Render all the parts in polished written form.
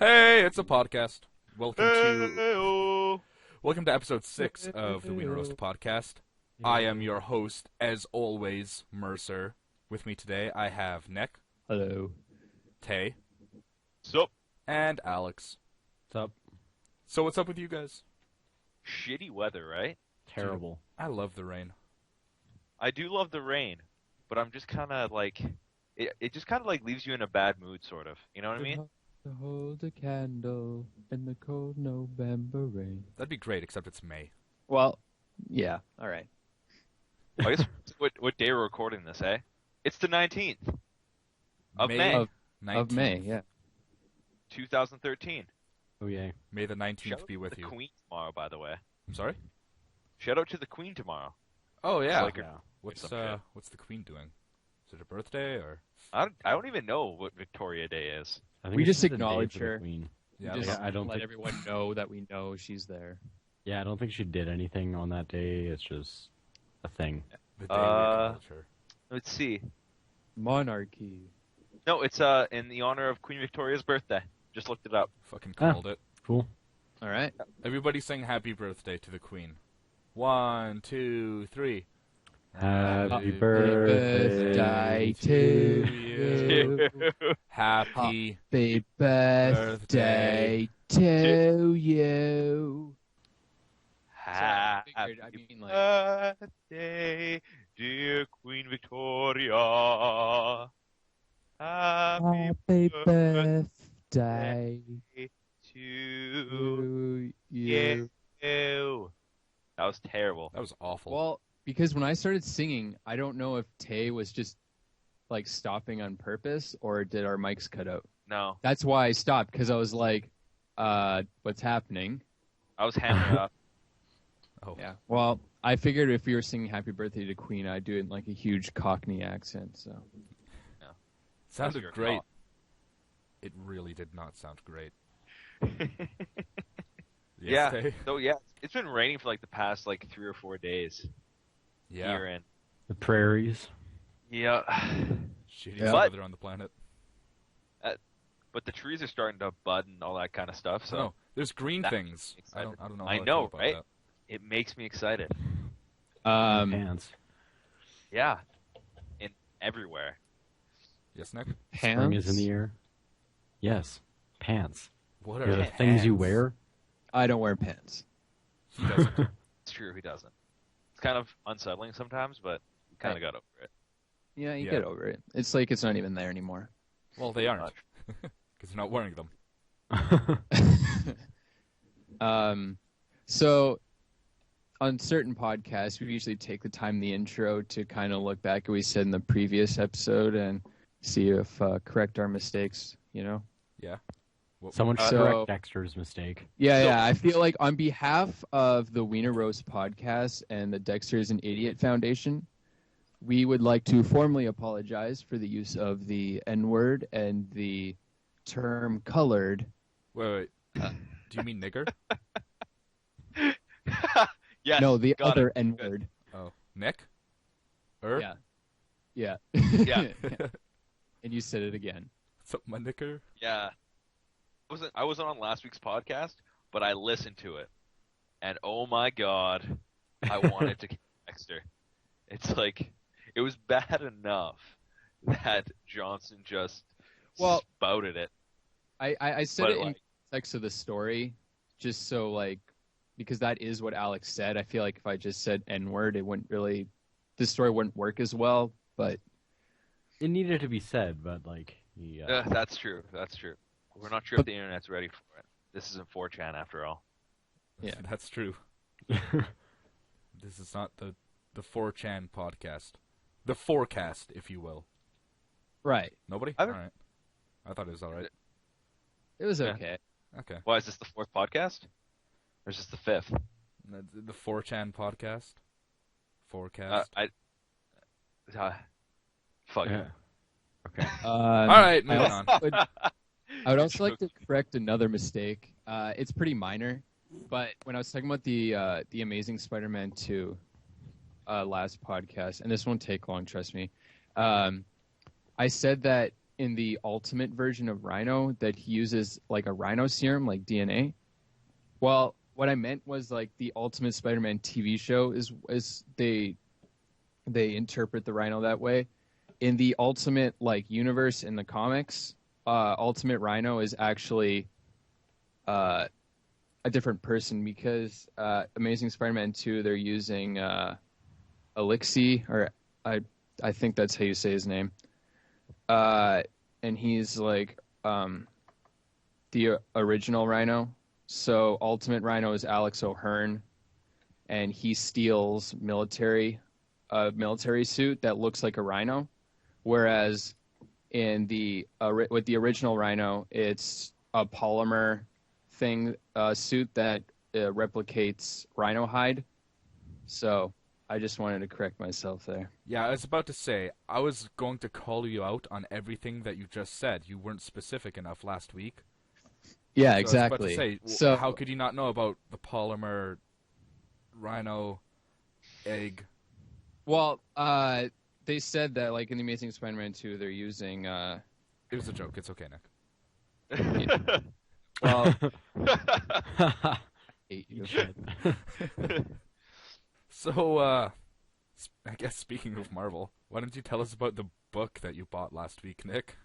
Hey, it's a podcast. Welcome to episode 6 of the Wiener podcast. I am your host, as always, Mercer. With me today, I have Nick. Hello. Tay. Sup? And Alex. What's up? So what's up with you guys? Shitty weather, right? Terrible. Dude, I love the rain. I do love the rain, but I'm just kind of like... It just kind of like leaves you in a bad mood, sort of. You know what I mean? To hold a candle in the cold November rain. That'd be great, except it's May. Well, yeah. All right. I guess what day we're recording this, eh? It's the 19th of May. Of May, yeah. 2013. Oh, yeah. May the 19th Shout be with out to you. the Queen tomorrow, by the way. I'm sorry? Shout out to the Queen tomorrow. Oh, yeah. Like What's some shit. what's the Queen doing? Is it her birthday, or...? I don't even know what Victoria Day is. We just acknowledge her. Queen. Yeah, Just I don't let think... everyone know that we know she's there. Yeah, I don't think she did anything on that day. It's just a thing. The day we acknowledge her. Let's see. Monarchy. No, it's in the honor of Queen Victoria's birthday. Just looked it up. Fucking called it. Cool. All right. Everybody sing happy birthday to the Queen. 1, 2, 3. Happy birthday to you. Happy birthday to you. Happy birthday, dear Queen Victoria. Happy birthday to you. you. That was terrible. That was awful. Well, because when I started singing, I don't know if Tay was just like stopping on purpose or did our mics cut out. No, That's why I stopped, because I was like, what's happening? I was hammering up. Oh. Yeah. Well, I figured if we were singing Happy Birthday to Queen, I'd do it in like a huge Cockney accent. So. Sounded your great. call. It really did not sound great. Yeah. Tay? So yeah, it's been raining for like the past like 3 or 4 days. Yeah. Here in. The prairies. Yeah. Shittiest Yeah. weather on the planet. But the trees are starting to bud and all that kind of stuff. So No, there's green That things. makes me I excited. don't know. I How know, feel about right? that. it makes me excited. Pants. Yeah. Everywhere. Yes, Nick. Spring is in the air. Yes. Pants. What are They're the pants? things you wear. I don't wear pants. He doesn't. It's true, he doesn't. It's kind of unsettling sometimes, but we kind of got over it. Yeah, you Yeah. get over it. It's like it's not even there anymore. Well, they aren't Much. because they're not wearing them. So on certain podcasts, we usually take the time in the intro to kind of look back at what we said in the previous episode and see if correct our mistakes, you know? Yeah. What, Someone should So- correct Dexter's mistake. Yeah, So- yeah. I feel like on behalf of the Wiener Roast podcast and the Dexter is an Idiot Foundation, we would like to formally apologize for the use of the N-word and the term colored. wait. Do you mean nigger? Yes. No, the got other it. N-word. Oh, Nick. Yeah. Yeah. Yeah. And you said it again. What's up, my nicker? Yeah. I wasn't on last week's podcast, but I listened to it. And oh my god, I wanted to kill Dexter. It's like, it was bad enough that Johnson just spouted it. I said But, it in like- context of the story, just so like, because that is what Alex said. I feel like if I just said N-word, it wouldn't really, this story wouldn't work as well. But It needed to be said, but like, yeah. That's true. That's true. We're not sure if the internet's ready for it. This isn't 4chan after all. Yeah. That's true. This is not the 4chan podcast. The forecast, if you will. right, Nobody? I All haven't- right. I thought it was all right. it was Yeah. okay. Okay. Why, is this the 4th podcast? Or is this the 5th? The 4chan podcast. Forecast. Fuck Yeah. it. Okay. all right, moving on. I would also like to correct another mistake. It's pretty minor, but when I was talking about the Amazing Spider-Man 2 last podcast, and this won't take long, trust me, I said that in the ultimate version of Rhino that he uses like a rhino serum, like DNA. Well, what I meant was like the Ultimate Spider-Man TV show is they interpret the Rhino that way. In the Ultimate like universe in the comics, Ultimate Rhino is actually a different person because Amazing Spider-Man 2 they're using Elixir, or I think that's how you say his name. And he's like the original Rhino. So Ultimate Rhino is Alex O'Hearn, and he steals a military suit that looks like a rhino. Whereas in with the original Rhino, it's a polymer suit that replicates rhino hide. So I just wanted to correct myself there. Yeah, I was about to say, I was going to call you out on everything that you just said. You weren't specific enough last week. Yeah, So exactly. I was about to say, so how could you not know about the polymer rhino egg? Well, they said that like in the Amazing Spider-Man 2, they're using. It was a joke. It's okay, Nick. Well, hate You you. should. So, I guess speaking of Marvel, why don't you tell us about the book that you bought last week, Nick?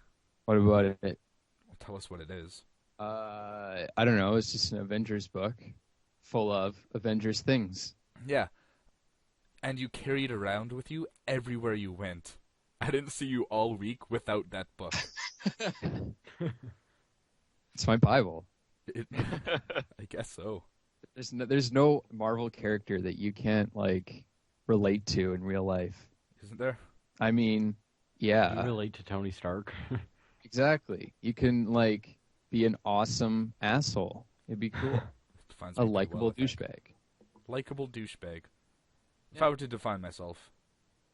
What about it? Well, tell us what it is. I don't know. It's just an Avengers book full of Avengers things. Yeah. And you carry it around with you everywhere you went. I didn't see you all week without that book. It's my Bible. I guess so. There's no Marvel character that you can't like relate to in real life. Isn't there? I mean, yeah, You relate to Tony Stark? exactly. You can like be an awesome asshole. It'd be cool. Defines A me pretty likable well, I think. douchebag. Likeable douchebag. If I were to define myself,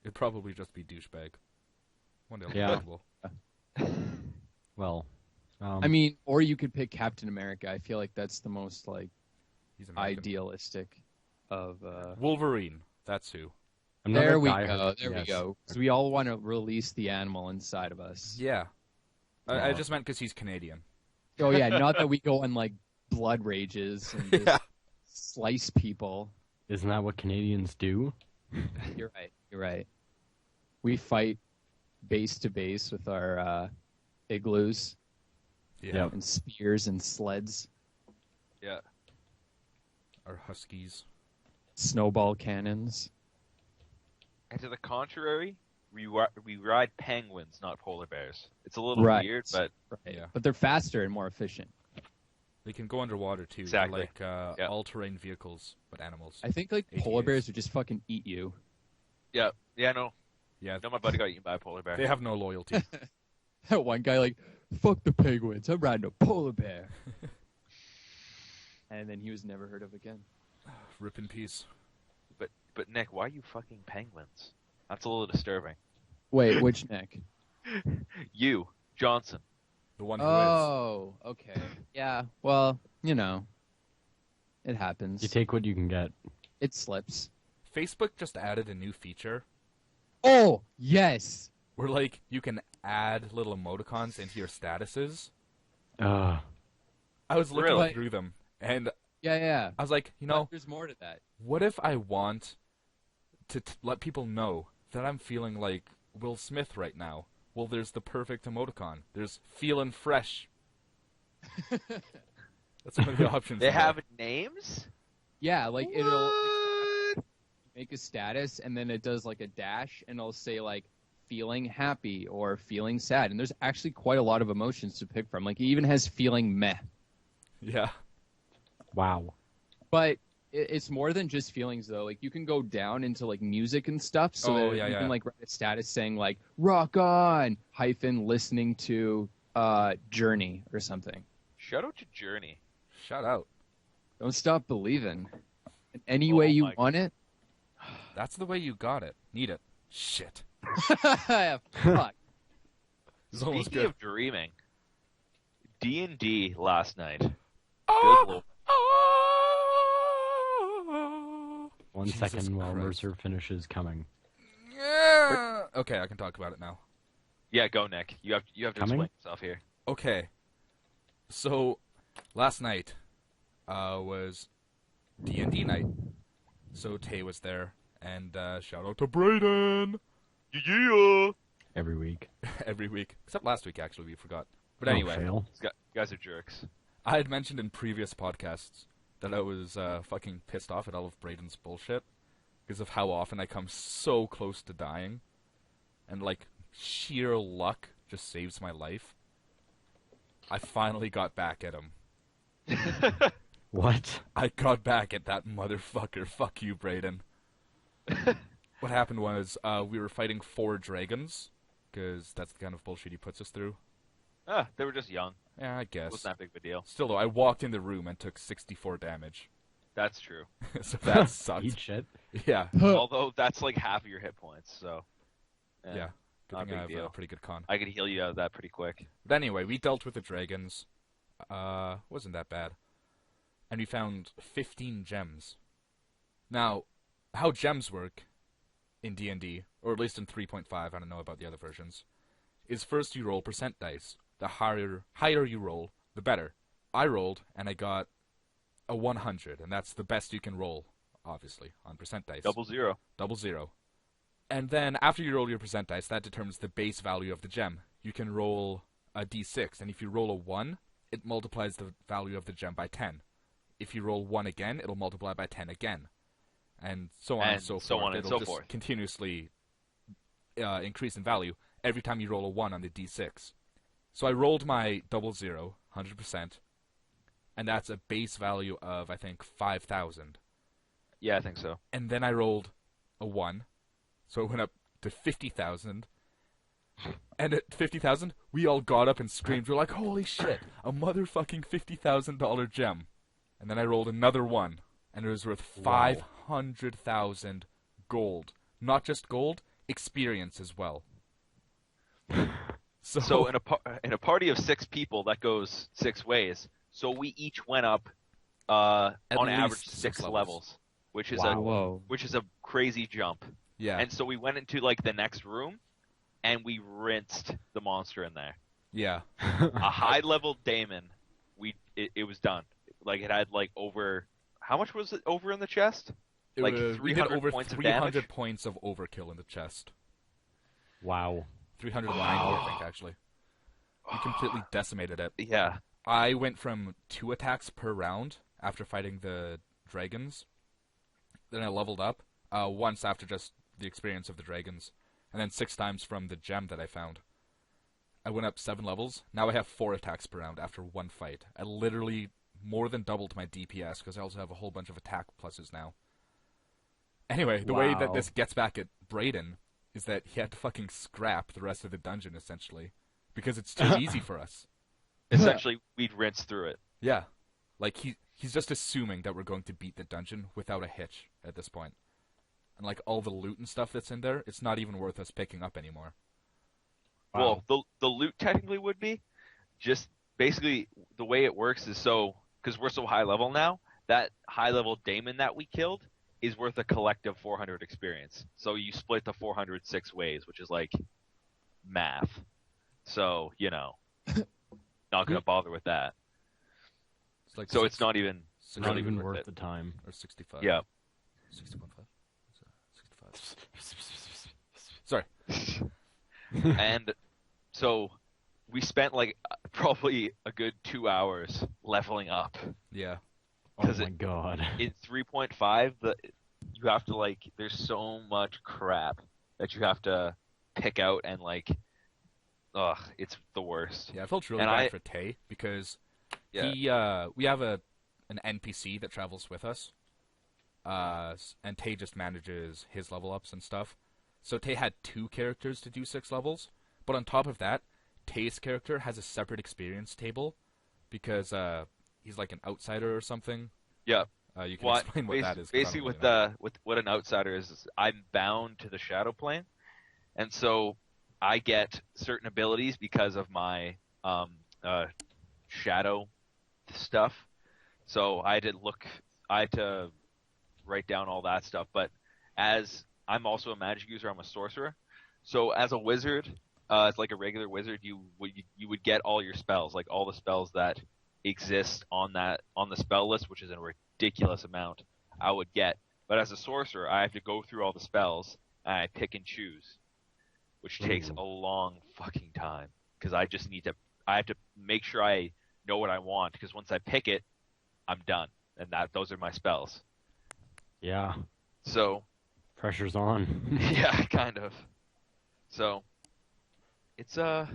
it'd probably just be douchebag. One day I'll be Yeah. likable. Well, I mean, or you could pick Captain America. I feel like that's the most like He's American. idealistic of. Wolverine. That's who. another There we guy go. who- There we yes. go. So we all want to release the animal inside of us. Yeah. I Yeah. just meant because he's Canadian. Oh yeah, not that we go on like blood rages and just Yeah. slice people. Isn't that what Canadians do? You're right. You're right. We fight base to base with our igloos Yeah. Yep. and spears and sleds, Yeah. Or huskies. snowball cannons. And to the contrary, we ride penguins, not polar bears. It's a little Right. weird, but Right. Yeah. But they're faster and more efficient. They can go underwater too. Exactly. They're like Yeah. all-terrain vehicles, but animals. I think like polar ATVs. bears would just fucking eat you. yeah, no, Yeah. no, my buddy got eaten by a polar bear. They have no loyalty. That one guy like, fuck the penguins, I'm riding a polar bear. And then he was never heard of again. Rip in peace. But Nick, why are you fucking penguins? That's a little disturbing. Wait, which Nick? You, Johnson. The one who is. Oh, okay. Yeah, well, you know, it happens. You take what you can get. It slips. Facebook just added a new feature Oh, yes. where like you can add little emoticons into your statuses. Uh, I was looking Really? through them and Yeah, yeah. I was like, you But know, there's more to that. what if I want to let people know that I'm feeling like Will Smith right now? Well, there's the perfect emoticon. There's feeling fresh. That's one of the options. They there. have names? Yeah, like it'll What? make a status and then it does like a dash and it'll say like feeling happy or feeling sad. And there's actually quite a lot of emotions to pick from. Like it even has feeling meh. Yeah. wow. But it's more than just feelings though. Like you can go down into like music and stuff. So Oh, that yeah, you yeah. can like write a status saying like rock on hyphen listening to Journey or something. Shout out to Journey. Shout out. Don't stop believing. In any Oh way you my- want it. That's the way you got it. Need it. Shit. Fuck. It's almost Speaking good. of dreaming, D&D last night. Good Oh! lord. One Jesus second while Christ. Mercer finishes coming. Yeah. Okay, I can talk about it now. Yeah, go Nick. You have to Coming? explain yourself here. Okay. So, last night was D&D night. So Tay was there, and shout out to Brayden! Yeah. Every week. Every week. Except last week, actually, we forgot. But Oh, anyway, fail. You guys are jerks. I had mentioned in previous podcasts that I was fucking pissed off at all of Brayden's bullshit because of how often I come so close to dying. And, like, sheer luck just saves my life. I finally got back at him. What? I got back at that motherfucker. Fuck you, Brayden. What happened was, we were fighting 4 dragons, because that's the kind of bullshit he puts us through. They were just young. Yeah, I It guess. wasn't that big of a deal. Still, though, I walked in the room and took 64 damage. That's true. So that sucked. Eat shit. Yeah, Although that's like half of your hit points, so. yeah. Good not a thing I big have a deal. pretty good con. I could heal you out of that pretty quick. But anyway, we dealt with the dragons. Wasn't that bad. And we found 15 gems. Now, how gems work in D&D, or at least in 3.5, I don't know about the other versions, is first you roll percent dice. The higher you roll, the better. I rolled, and I got a 100, and that's the best you can roll, obviously, on percent dice. Double zero. Double zero. And then after you roll your percent dice, that determines the base value of the gem. You can roll a d6, and if you roll a 1, it multiplies the value of the gem by 10. If you roll 1 again, it'll multiply by 10 again. And so on and so forth. It'll just continuously increase in value every time you roll a 1 on the d6. So I rolled my double zero, 100%, and that's a base value of, I think, 5,000. Yeah, I think so. And then I rolled a 1, so it went up to 50,000. And at 50,000, we all got up and screamed. We're like, holy shit, a motherfucking $50,000 gem. And then I rolled another 1, and it was worth 500,000 gold. Not just gold, experience as well. So in a party of 6 people, that goes 6 ways. So we each went up on average 6 levels, which is a crazy jump. Yeah. And so we went into like the next room, and we rinsed the monster in there. Yeah. A high level daemon, it was done. Like it had like over, how much was it over in the chest? Like 300 over points of 300 damage? points of overkill in the chest. Wow. 390, I think, actually. We completely decimated it. Yeah. I went from 2 attacks per round after fighting the dragons. Then I leveled up once after just the experience of the dragons. And then 6 times from the gem that I found. I went up 7 levels. Now I have 4 attacks per round after 1 fight. I literally more than doubled my DPS because I also have a whole bunch of attack pluses now. Anyway, the way that this gets back at Brayden is that he had to fucking scrap the rest of the dungeon, essentially. Because it's too easy for us. Essentially, we'd rinse through it. Yeah. Like, he's just assuming that we're going to beat the dungeon without a hitch at this point. And, like, all the loot and stuff that's in there, it's not even worth us picking up anymore. Well, the loot technically would be. Just basically, the way it works is because we're so high level now, that high level daemon that we killed is worth a collective 400 experience. So you split the 400 6 ways, which is like math. So, not going to bother with that. It's like So it's not even Not even worth worth it. the time. Or 65. Yeah. 61.5? Sorry. And so we spent like probably a good 2 hours leveling up. Yeah. Oh 'Cause my god. In 3.5, you have to like, there's so much crap that you have to pick out and like, it's the worst. Yeah, I felt really And bad for Tay because we have an NPC that travels with us, and Tay just manages his level ups and stuff. So Tay had 2 characters to do 6 levels, but on top of that, Tay's character has a separate experience table because he's like an outsider or something. Yeah. You can explain what that is. Basically, with what an outsider is, I'm bound to the shadow plane, and so I get certain abilities because of my shadow stuff. So I had to write down all that stuff. But as I'm also a magic user, I'm a sorcerer. So as a wizard, as like a regular wizard, you would get all your spells, like all the spells that exist on the spell list, which is a ridiculous amount. I would get, but as a sorcerer, I have to go through all the spells and I pick and choose, which takes a long fucking time because I have to make sure I know what I want, because once I pick it, I'm done, and those are my spells. Yeah. So Pressure's on. yeah, kind of. So it's kind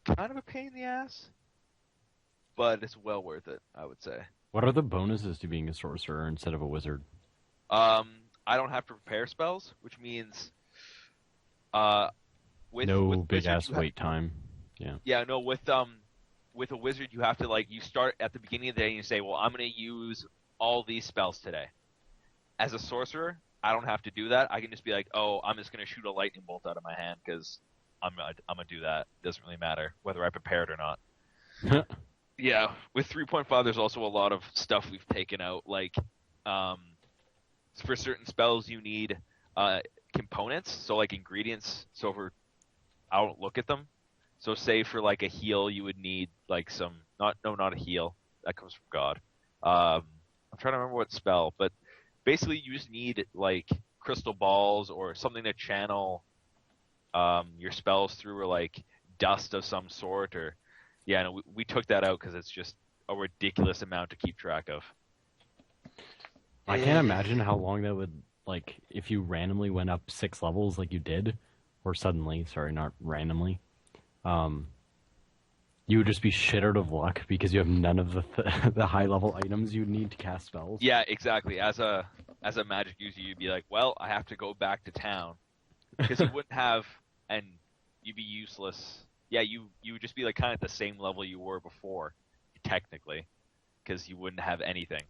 of a pain in the ass, but it's well worth it, I would say. What are the bonuses to being a sorcerer instead of a wizard? I don't have to prepare spells, which means with big ass wait time. Yeah. Yeah, no, with a wizard you have to, like, you start at the beginning of the day and you say, well, I'm going to use all these spells today. As a sorcerer, I don't have to do that. I can just be like, oh, I'm just going to shoot a lightning bolt out of my hand because I'm going to do that. It doesn't really matter whether I prepare it or not. Yeah, with 3.5, there's also a lot of stuff we've taken out. Like, for certain spells, you need components, so like ingredients. So I don't look at them. So say for like a heal, you would need like not a heal. That comes from God. I'm trying to remember what spell, but basically you just need like crystal balls or something to channel your spells through, or like dust of some sort, or yeah, no, we took that out because it's just a ridiculous amount to keep track of. I can't imagine how long that would, like, if you randomly went up 6 levels like you did, or suddenly, sorry, not randomly, you would just be shit out of luck because you have none of the high level items you need to cast spells. Yeah, exactly. As a magic user, you'd be like, well, I have to go back to town, because you wouldn't have, and you'd be useless. Yeah, you would just be like kind of at the same level you were before, technically, because you wouldn't have anything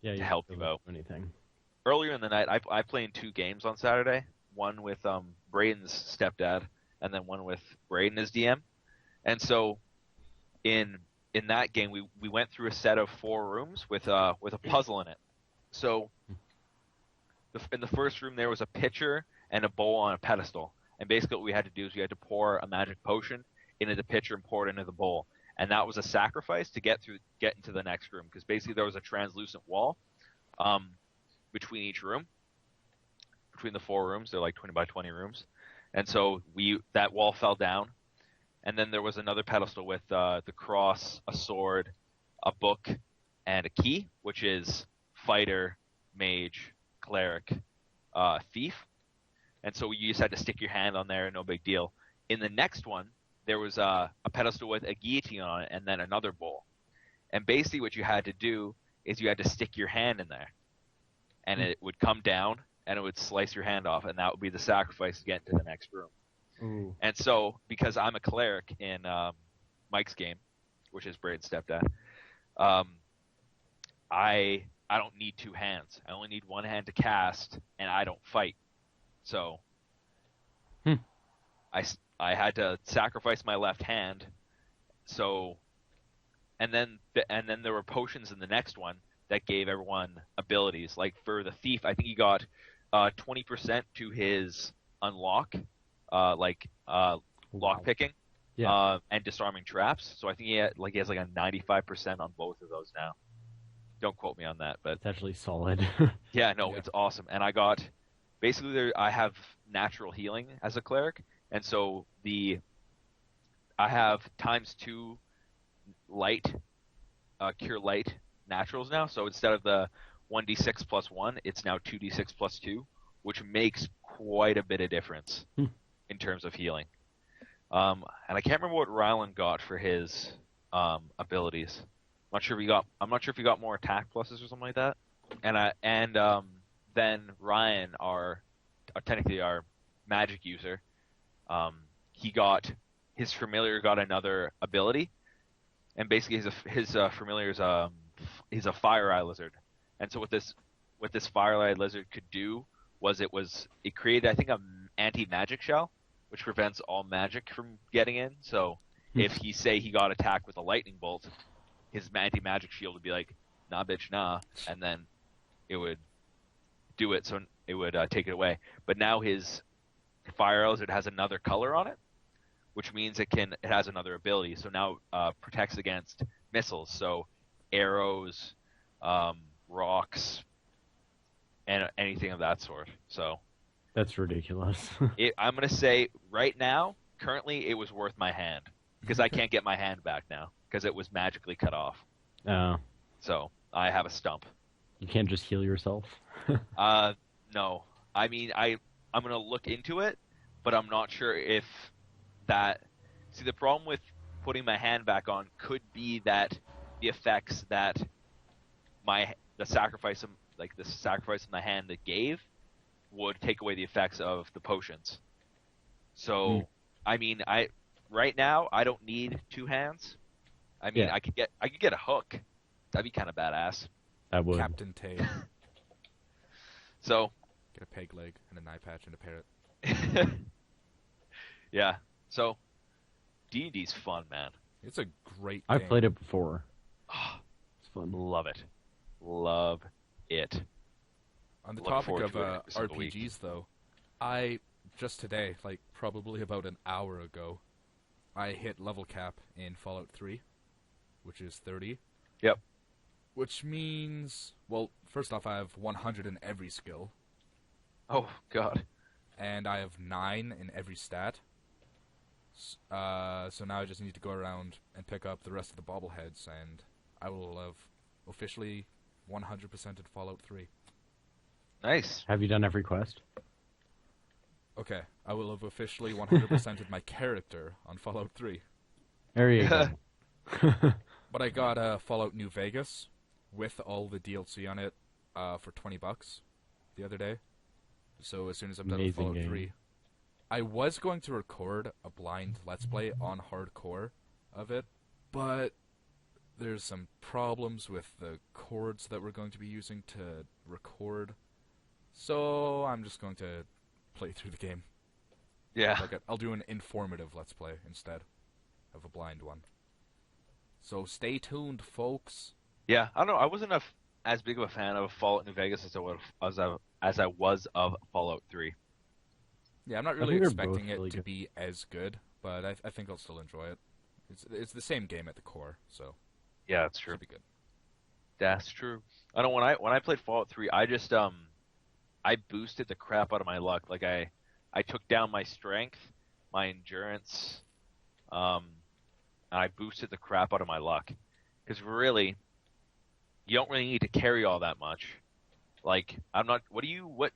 to help you out. Anything. Earlier in the night, I played 2 games on Saturday. One with Braden's stepdad, and then one with Braden as DM. And so, in that game, we went through a set of 4 rooms with a puzzle in it. So, in the first room, there was a pitcher and a bowl on a pedestal. And basically what we had to do is we had to pour a magic potion into the pitcher and pour it into the bowl. And that was a sacrifice to get into the next room, because basically there was a translucent wall between each room, between the 4 rooms. They're like 20 by 20 rooms. And so that wall fell down. And then there was another pedestal with the cross, a sword, a book, and a key, which is fighter, mage, cleric, thief. And so you just had to stick your hand on there, no big deal. In the next one, there was a pedestal with a guillotine on it and then another bowl. And basically what you had to do is you had to stick your hand in there. And it would come down and it would slice your hand off, and that would be the sacrifice to get into the next room. Ooh. And so, because I'm a cleric in Mike's game, which is Braden's stepdad, I don't need 2 hands. I only need 1 hand to cast, and I don't fight. So I had to sacrifice my left hand. So, and then there were potions in the next one that gave everyone abilities. Like for the thief, I think he got 20% to his unlock, lock picking, and disarming traps. So I think he has like a 95% on both of those now. Don't quote me on that, but it's actually solid. yeah, no, it's awesome. And I got basically I have natural healing as a cleric, and so I have ×2 light, cure light naturals now. So instead of the 1d6 plus 1, it's now 2d6 plus 2, which makes quite a bit of difference in terms of healing. And I can't remember what Rylan got for his abilities. I'm not sure if he got more attack pluses or something like that. And then Ryan, technically our magic user, his familiar got another ability, and basically his familiar is he's a fire eye lizard. And so what this fire eye lizard could do was it created, I think, an anti-magic shell, which prevents all magic from getting in. So if he got attacked with a lightning bolt, his anti-magic shield would be like, nah bitch, nah, and then it would do it, so it would take it away. But now his fire lizard has another color on it, which means it has another ability. So now protects against missiles, so arrows, rocks, and anything of that sort. So That's ridiculous. I'm gonna say right now, currently, it was worth my hand because I can't get my hand back now because it was magically cut off. So I have a stump. You can't just heal yourself? No. I mean, I'm gonna look into it, but I'm not sure if that. See, the problem with putting my hand back on could be that the effects that the sacrifice of my hand that gave would take away the effects of the potions. So, I mean, right now I don't need two hands. I mean, I could get a hook. That'd be kind of badass. That would. Captain Tay. So Get a peg leg and an eye patch and a parrot. yeah. So D&D's fun, man. It's a great game. I've played it before. It's fun. Love it. Love it. On the Look topic forward of to it every single week. RPGs, though, I just today, like probably about an hour ago, I hit level cap in Fallout 3, which is 30. Yep. Which means, well, first off, I have 100 in every skill, Oh, God. and I have 9 in every stat. So now I just need to go around and pick up the rest of the bobbleheads, and I will have officially 100%ed Fallout 3. Nice. Have you done every quest? Okay, I will have officially 100%ed my character on Fallout 3. There you go. But I got Fallout New Vegas with all the DLC on it for $20 the other day. So as soon as I'm done with Amazing Fallout game. 3, I was going to record a blind Let's Play on hardcore of it, but there's some problems with the cords that we're going to be using to record. So I'm just going to play through the game. Yeah. I'll do an informative Let's Play instead of a blind one. So stay tuned, folks. Yeah. I don't know. I wasn't as big of a fan of Fallout New Vegas as I was of Fallout 3. Yeah, I'm not I really think they're expecting both it really to good. be as good, but I think I'll still enjoy it. It's the same game at the core, so Yeah, that's true. it'll be good. That's true. I know when I played Fallout 3, I just I boosted the crap out of my luck. Like I took down my strength, my endurance, and I boosted the crap out of my luck. Because really, you don't really need to carry all that much. Like I'm not.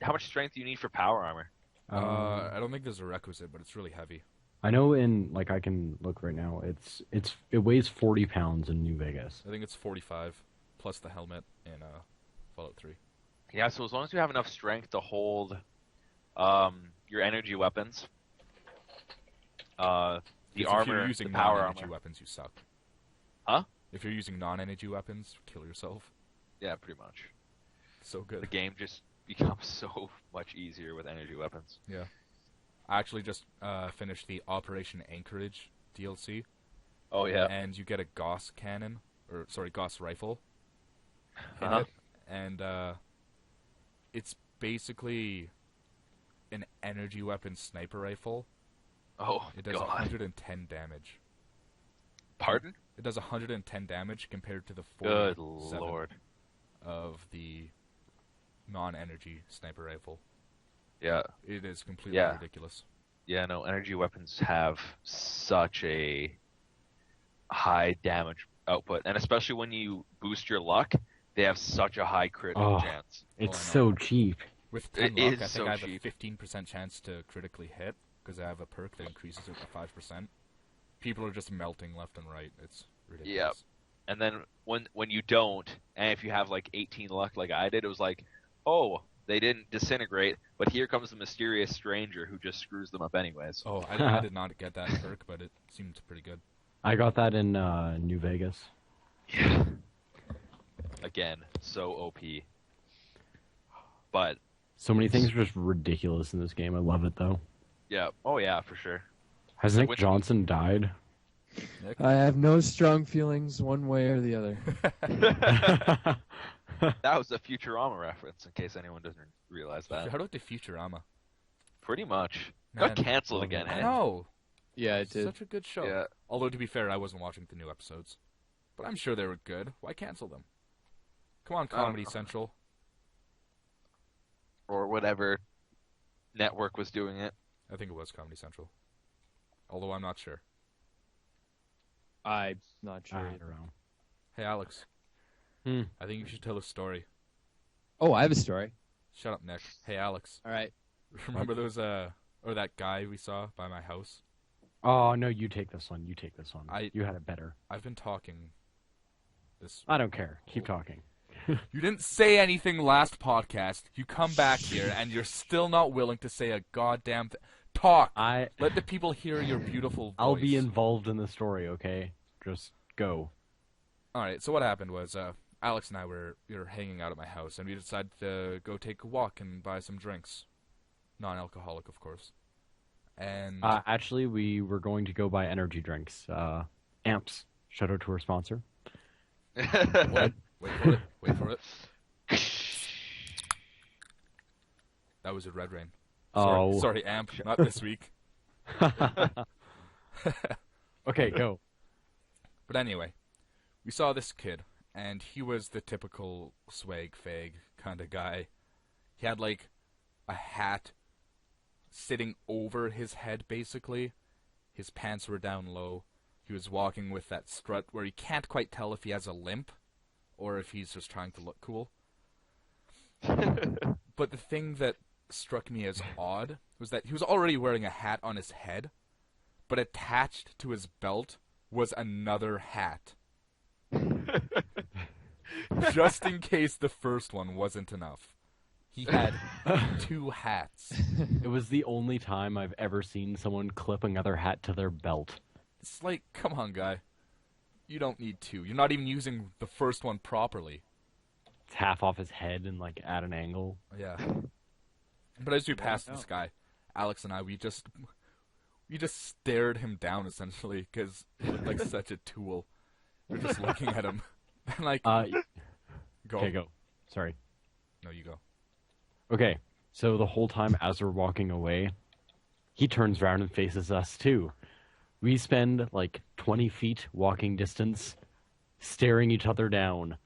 How much strength do you need for power armor? I don't think there's a requisite, but it's really heavy. I know I can look right now. It weighs 40 pounds in New Vegas. I think it's 45 plus the helmet in Fallout 3. Yeah. So as long as you have enough strength to hold your energy weapons, the If armor, you're using the power non-energy armor. weapons, you suck. Huh? If you're using non-energy weapons, kill yourself. Yeah, pretty much. So The good. game just becomes so much easier with energy weapons. Yeah. I actually just finished the Operation Anchorage DLC, Oh yeah. and you get a Gauss cannon, Gauss rifle. in Uh-huh. it, and it's basically an energy weapon sniper rifle. Oh It does God. 110 damage. Pardon? It does 110 damage compared to the Good 47 Lord. of the non-energy sniper rifle. Yeah. It is completely Yeah. ridiculous. Yeah. No, energy weapons have such a high damage output, and especially when you boost your luck, they have such a high critical Oh. chance. It's I so cheap. With 10 It luck, is I think so I have cheap. a 15% chance to critically hit because I have a perk that increases it to 5%. People are just melting left and right. It's ridiculous. And then when you don't, and if you have like 18 luck like I did, it was like, oh, they didn't disintegrate, but here comes the mysterious stranger who just screws them up anyways. Oh, I did not get that perk, but it seemed pretty good. I got that in New Vegas. Yeah. Again, so OP. But So many things are just ridiculous in this game. I love it though. yeah, oh yeah, for sure. Has Nick Which- Johnson died? Nick? I have no strong feelings one way or the other. That was a Futurama reference, in case anyone doesn't realize that. How about the Futurama? Pretty much. Man, Got canceled love again, it. I hey? know. Yeah, it did. Such a good show. Yeah. Although, to be fair, I wasn't watching the new episodes. But I'm sure they were good. Why cancel them? Come on, Comedy Central. Or whatever network was doing it. I think it was Comedy Central. Although I'm not sure. I'm not sure. I either. don't know. Hey, Alex. Hmm. I think you should tell a story. Oh, I have a story. Shut up, Nick. Hey, Alex. All right. Remember those, or that guy we saw by my house? Oh no, you take this one. You take this one. You had it better. I've been talking this... I don't care. Keep talking. You didn't say anything last podcast. You come back here, and you're still not willing to say a goddamn talk. Let the people hear your beautiful voice. I'll be involved in the story, okay? Just go. Alright, so what happened was, Alex and I were hanging out at my house, and we decided to go take a walk and buy some drinks. Non-alcoholic, of course. And... actually, we were going to go buy energy drinks. Amps. Shout out to our sponsor. What? Wait for it. Wait for it. That was a red rain. Oh. Sorry, Amp. Not this week. Okay, go. But anyway, we saw this kid, and he was the typical swag fag kind of guy. He had, like, a hat sitting over his head, basically. His pants were down low. He was walking with that strut where you can't quite tell if he has a limp or if he's just trying to look cool. But the thing that struck me as odd was that he was already wearing a hat on his head, but attached to his belt was another hat. Just in case the first one wasn't enough. He had 2 hats. It was the only time I've ever seen someone clip another hat to their belt. It's like, come on, guy. You don't need 2. You're not even using the first one properly. It's half off his head and, like, at an angle. Yeah. But as we passed this guy, Alex and I, we just stared him down, essentially, because he looked like such a tool. We're just looking at him. And like, go. Okay, go. Sorry. No, you go. Okay, so the whole time as we're walking away, he turns around and faces us, too. We spend, like, 20 feet walking distance, staring each other down.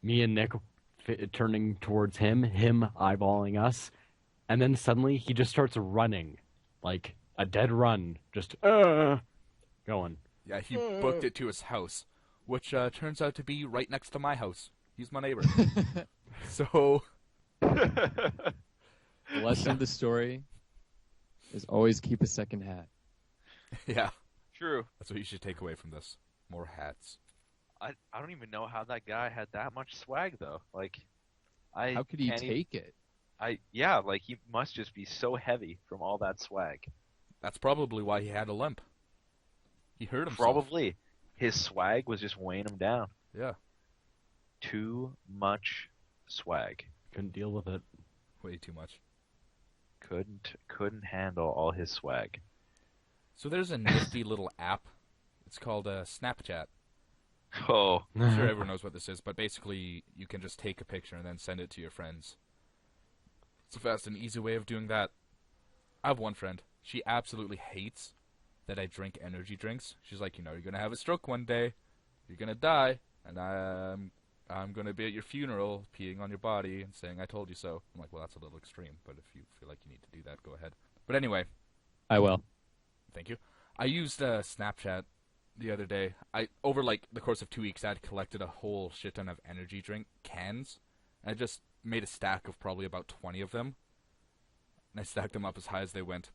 Me and Nick turning towards him eyeballing us, and then suddenly he just starts running. Like, a dead run. Just, going. Yeah, he booked it to his house, which turns out to be right next to my house. He's my neighbor. So... The lesson of the story is always keep a second hat. Yeah. True. That's what you should take away from this. More hats. I don't even know how that guy had that much swag though. Like, How could he take it? Like he must just be so heavy from all that swag. That's probably why he had a limp. He hurt himself. Probably. His swag was just weighing him down. Yeah. Too much swag. Couldn't deal with it. Way too much. Couldn't handle all his swag. So there's a nifty little app. It's called Snapchat. Oh. I'm sure everyone knows what this is, but basically you can just take a picture and then send it to your friends. It's a fast and easy way of doing that. I have one friend. She absolutely hates that I drink energy drinks. She's like, you're going to have a stroke one day. You're going to die. And I'm going to be at your funeral peeing on your body and saying I told you so. I'm like, well, that's a little extreme, but if you feel like you need to do that, go ahead. But anyway. I will. Thank you. I used Snapchat the other day. Over like the course of 2 weeks, I had collected a whole shit ton of energy drink cans. And I just made a stack of probably about 20 of them. And I stacked them up as high as they went.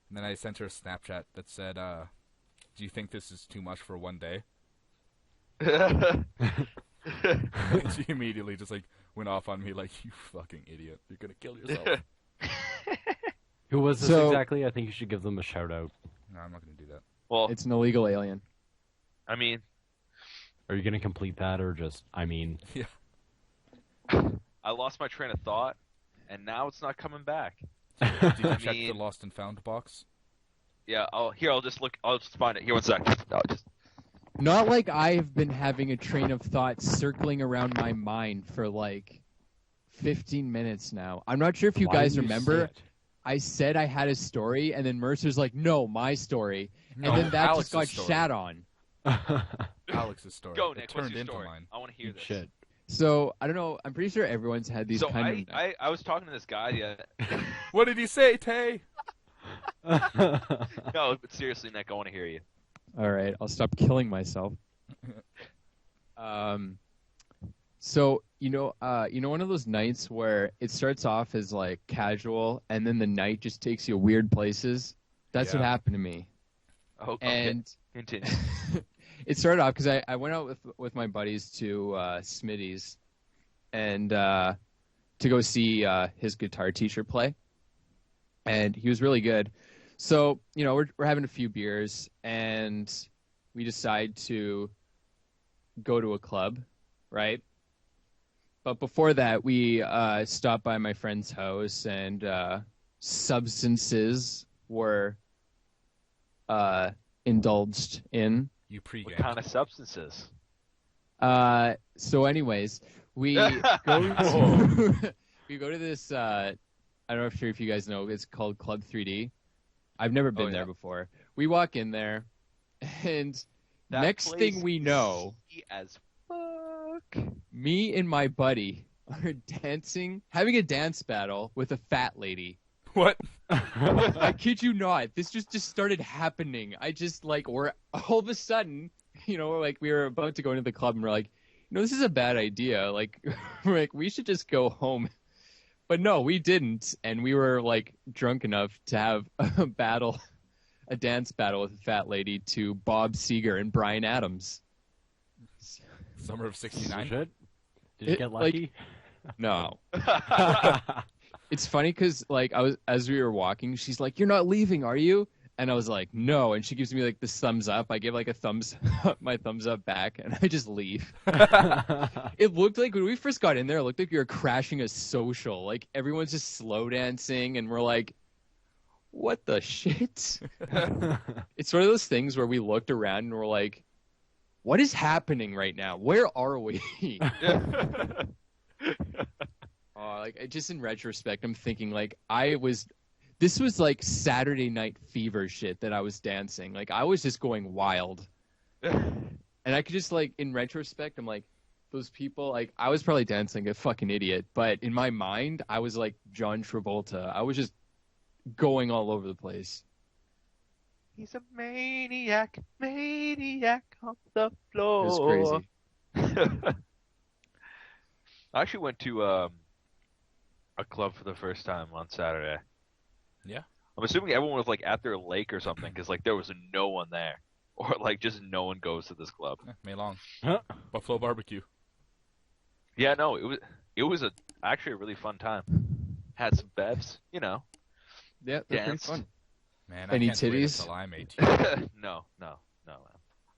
And then I sent her a Snapchat that said, do you think this is too much for one day? And she immediately just like went off on me like, you fucking idiot. You're going to kill yourself. Who was this exactly? I think you should give them a shout out. No, I'm not going to do that. Well, It's an illegal alien. I mean, Are you going to complete that or just, Yeah. I lost my train of thought, and now it's not coming back. Did you check the lost and found box? Yeah. I'll just look. I'll just find it. Here, one sec. No, just. Not like I've been having a train of thought circling around my mind for like 15 minutes now. I'm not sure if you Why guys didn't you say remember. it? I said I had a story, and then Mercer's like, no, my story. No, and then that Alex's just got story. shat on. Alex's story. Go, It Nick. turned What's your into story? mine. I want to hear this. Shit. So I don't know. I'm pretty sure everyone's had these So kind of. I was talking to this guy. Yeah. What did he say, Tay? No, but seriously, Nick, I want to hear you. All right, I'll stop killing myself. So one of those nights where it starts off as like casual, and then the night just takes you weird places. That's what Yeah. happened to me. Oh, okay. And Continue. it started off because I went out with my buddies to Smitty's, and to go see his guitar teacher play, and he was really good. So we're having a few beers, and we decide to go to a club, right? But before that, we stopped by my friend's house, and substances were indulged in. You What pre-gamed. kind of substances? So anyways, we go to, we go to this, I'm not sure if you guys know, it's called Club 3D. I've never been yeah. there before. We walk in there, and That next place thing we is know, seedy as fuck. me and my buddy are dancing, having a dance battle with a fat lady. What? I kid you not. This just started happening. I just we're all of a sudden, we were about to go into the club, and we're like, this is a bad idea. Like, we're like, we should just go home. But no, we didn't, and we were drunk enough to have a dance battle with a fat lady to Bob Seger and Bryan Adams. Summer of '69. Shit. Did you It, get like- lucky? No. It's funny because as we were walking, she's like, "You're not leaving, are you?" And I was like, "No." And she gives me this thumbs up. I give a thumbs my thumbs up back, and I just leave. It looked like when we first got in there, it looked like we were crashing a social. Like everyone's just slow dancing, and we're like, "What the shit?" It's one of those things where we looked around and we're like, "What is happening right now? Where are we?" Just in retrospect, I'm thinking this was like Saturday Night Fever shit that I was dancing. Like I was just going wild, and I could just in retrospect, I'm like, those people. Like I was probably dancing like a fucking idiot, but in my mind, I was like John Travolta. I was just going all over the place. He's a maniac on the floor. It was crazy. I actually went to a club for the first time on Saturday. Yeah. I'm assuming everyone was at their lake or something because there was no one there, or just no one goes to this club. May Long. Huh? Buffalo barbecue. Yeah, no, it was actually a really fun time. Had some bevs, Yeah, they're pretty Danced. fun. Man, Any I can't wait titties? until I'm 18. no.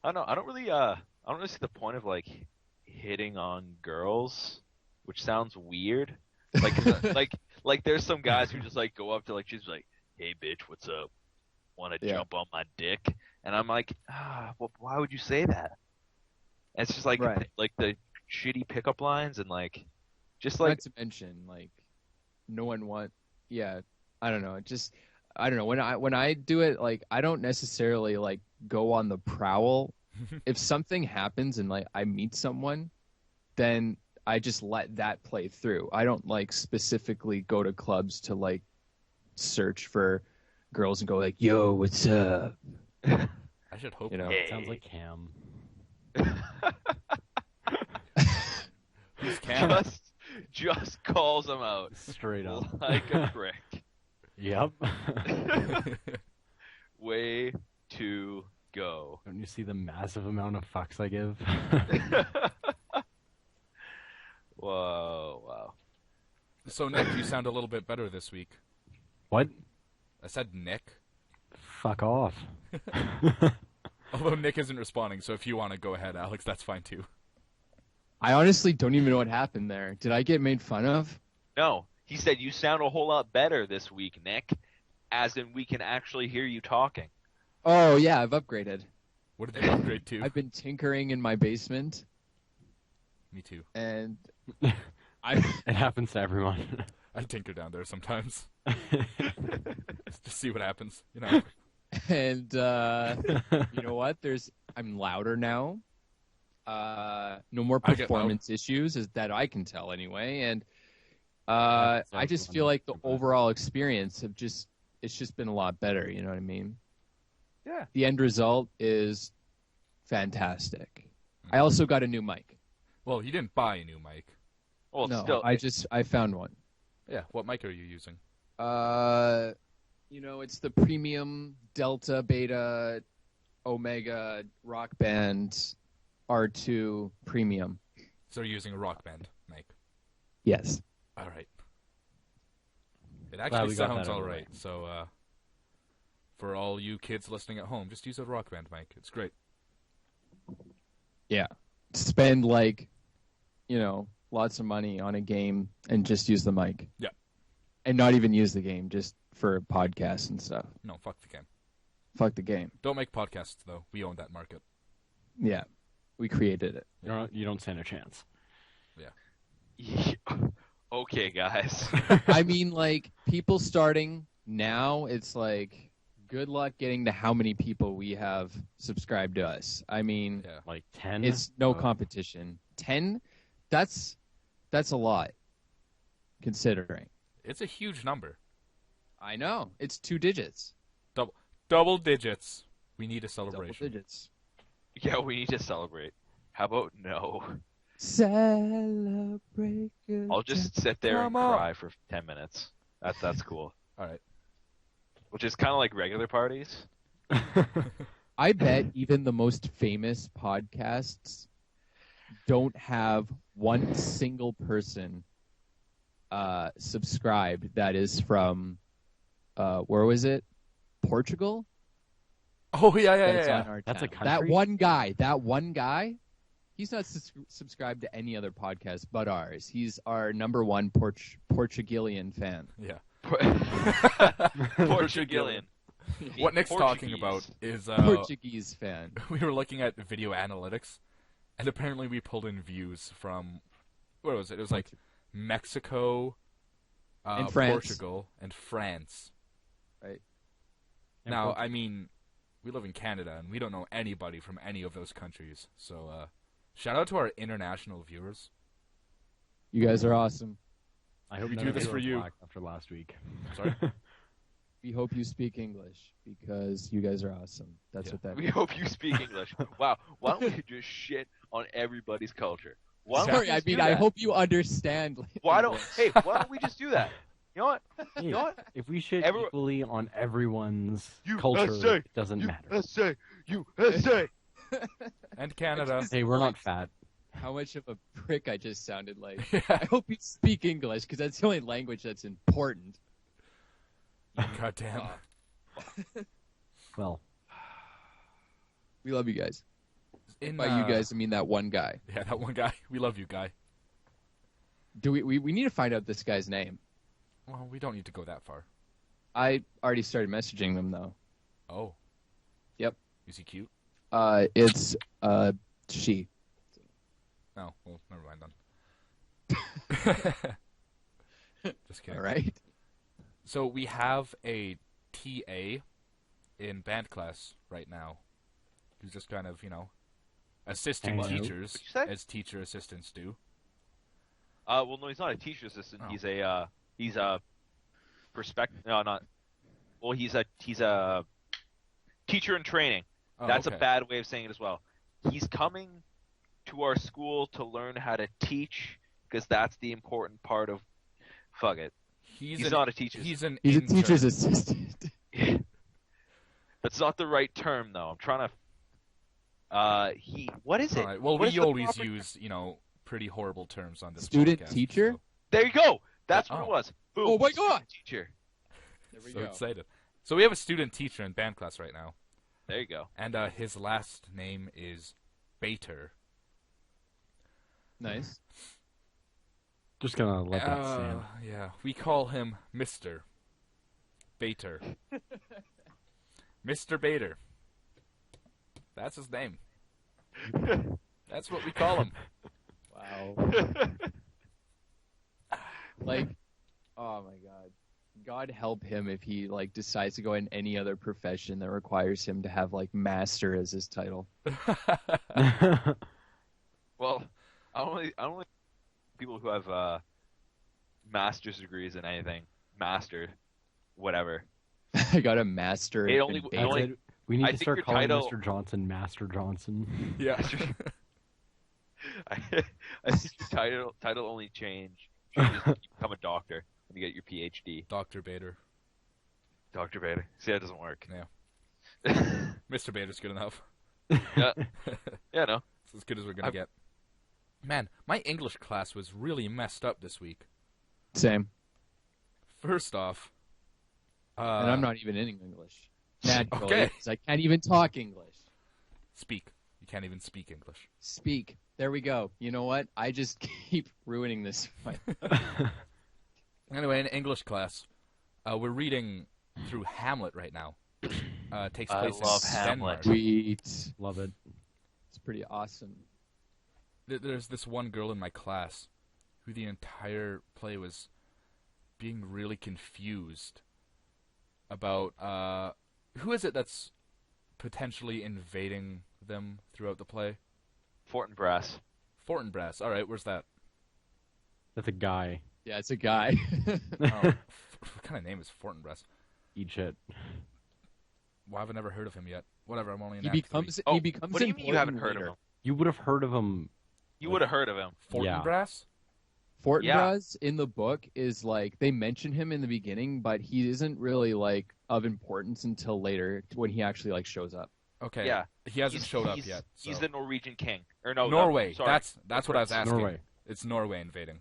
I don't really see the point of hitting on girls, which sounds weird. Like there's some guys who just go up to she's like, "Hey bitch, what's up? Want to Yeah. jump on my dick?" And I'm like, well, why would you say that? And it's just Right. the shitty pickup lines and just Not to mention no one yeah, I don't know. I don't know. When I do it, I don't necessarily go on the prowl. If something happens and I meet someone, then I just let that play through. I don't specifically go to clubs to search for girls and go "Yo, what's up?" I should hope. You know. not. Hey. Sounds like Cam. Who's Cam? just calls them out Straight up. like a prick. Yep. Way to go. Don't you see the massive amount of fucks I give? Whoa, wow. So Nick, you sound a little bit better this week. What? I said Nick, Fuck off. although Nick isn't responding. So if you want to go ahead, Alex, that's fine too. I honestly don't even know what happened there. Did I get made fun of? No, he said you sound a whole lot better this week, Nick. As in, we can actually hear you talking. Oh yeah, I've upgraded. What did you upgrade to? I've been tinkering in my basement, Me too. and It I happens to everyone. I tinker down there sometimes. Just to see what happens, you know. And you know what? I'm louder now. No more I get performance issues, as that I can tell anyway. And That's I just so feel like the funny. overall experience it's just been a lot better. You know what I mean? Yeah. The end result is fantastic. I also got a new mic. Well, you didn't buy a new mic. Well, No, still, I found one. Yeah. What mic are you using? It's the premium Delta Beta Omega Rock Band R2 Premium. So you're using a Rock Band mic. Yes. All right. It Glad actually we got sounds that out all of the right. So, for all you kids listening at home, just use a Rock Band mic. It's great. Yeah. Spend lots of money on a game and just use the mic. Yeah. And not even use the game, just for podcasts and stuff. No, fuck the game. Fuck the game. Don't make podcasts though. We own that market. Yeah. We created it. You don't stand a chance. okay, guys. I mean, like, people starting now, it's like, good luck getting to how many people we have subscribed to us. I mean, Yeah. Like 10. it's no competition. 10? That's a lot, considering. It's a huge number. I know. It's 2 digits. Double digits. We need a Double celebration. digits. Yeah, we need to celebrate. How about no? Celebrate. I'll just sit there and Come on. cry for 10 minutes. That's cool. All right. Which is kind of like regular parties. I bet even the most famous podcasts don't have one single person subscribed that is from where was it? Portugal? Oh yeah, yeah, That's yeah. on our That's a channel. country? That one guy, he's not subscribed to any other podcast but ours. He's our number one Portugalian fan. Yeah. Portugalian. What Nick's talking Portuguese. about is Portuguese fan. we were looking at video analytics, and apparently we pulled in views from where was it? It was like Mexico, And France. Portugal, and France. Right. And Now, Portugal. I mean, we live in Canada, and we don't know anybody from any of those countries. So, shout out to our international viewers. You guys are awesome. I hope we none do of this you for are you. black after last week. Sorry. We hope you speak English because you guys are awesome. That's Yeah. what that We means. hope you speak English. Wow. Why don't we just shit on everybody's culture? Why don't we Sorry, just I mean, do I that? hope you understand. Why don't? English. Hey, why don't we just do that? You know what? Hey, You know what? if we shit Everyone- equally on everyone's USA, culture, it doesn't matter. USA, USA. And Canada. Hey, we're not fat. How much of a prick I just sounded like. Yeah. I hope you speak English because that's the only language that's important. God damn. Well, We love you guys. In, By you guys, I mean that one guy. Yeah, that one guy. We love you, guy. Do we need to find out this guy's name. Well, we don't need to go that far. I already started messaging them though. Oh. Yep. Is he cute? It's she. No. Well, never mind then. Just kidding. All right. So we have a TA in band class right now, who's just kind of, assisting Hello. teachers What'd you say? as teacher assistants do. Well, no, he's not a teacher assistant. Oh. He's a No, not. Well, he's a teacher in training. Oh, That's okay. a bad way of saying it as well. He's coming to our school to learn how to teach because that's the important part of. Fuck it. He's not a teacher. He's an He's a intern. teacher's assistant. That's not the right term though. I'm trying to. What is it? All right. Well, What is we the always proper- use, pretty horrible terms on this Student podcast, teacher? so- There you go. That's what Oh. it was. Boom. Oh my Student God! Teacher. There we So go. excited. So we have a student teacher in band class right now, There you go. and his last name is Bater. Nice. just gonna let that stand. Yeah, we call him Mr. Bater. Mr. Bater. That's his name. That's what we call him. Wow. Like, oh my god. God help him if he like decides to go in any other profession that requires him to have like master as his title. Well, I only people who have master's degrees in anything, master, whatever. I got a master. It in only- basic. it only- We need I to think start your calling title- Mr. Johnson Master Johnson. Yeah. I think your title only changes when you become a doctor when you get your PhD. Dr. Bader. Dr. Vader. See, that doesn't work. Yeah. Mr. Bader's good enough. Yeah. Yeah, no. It's as good as we're gonna get. Man, my English class was really messed up this week. Same. First off, And I'm not even in English. Naturally, Okay. 'cause I can't even talk English. speak. You can't even speak English. Speak. There we go. You know what? I just keep ruining this fight. Anyway, in English class, we're reading through Hamlet right now. Takes I place love in Hamlet. Denmark. Sweet. Love it. It's pretty awesome. There's this one girl in my class who the entire play was being really confused about who is it that's potentially invading them throughout the play? Fortinbras. Fortinbras. All right, where's that? That's a guy. Yeah, it's a guy. What kind of name is Fortinbras? Eat shit. Well, I've never heard of him yet. Whatever, I'm only in he Act becomes. Oh, He becomes. what do you mean you haven't important heard of later. him? You would have heard of him. You would have heard of him. 3. Yeah. Fortinbras? Fortinbras in the book is like they mention him in the beginning, but he isn't really like of importance until later when he actually like shows up. Okay. Yeah. He hasn't showed up He's- yet. He's so. the Norwegian king. Or no, Norway. sorry. That's what I was asking. Norway. It's Norway invading.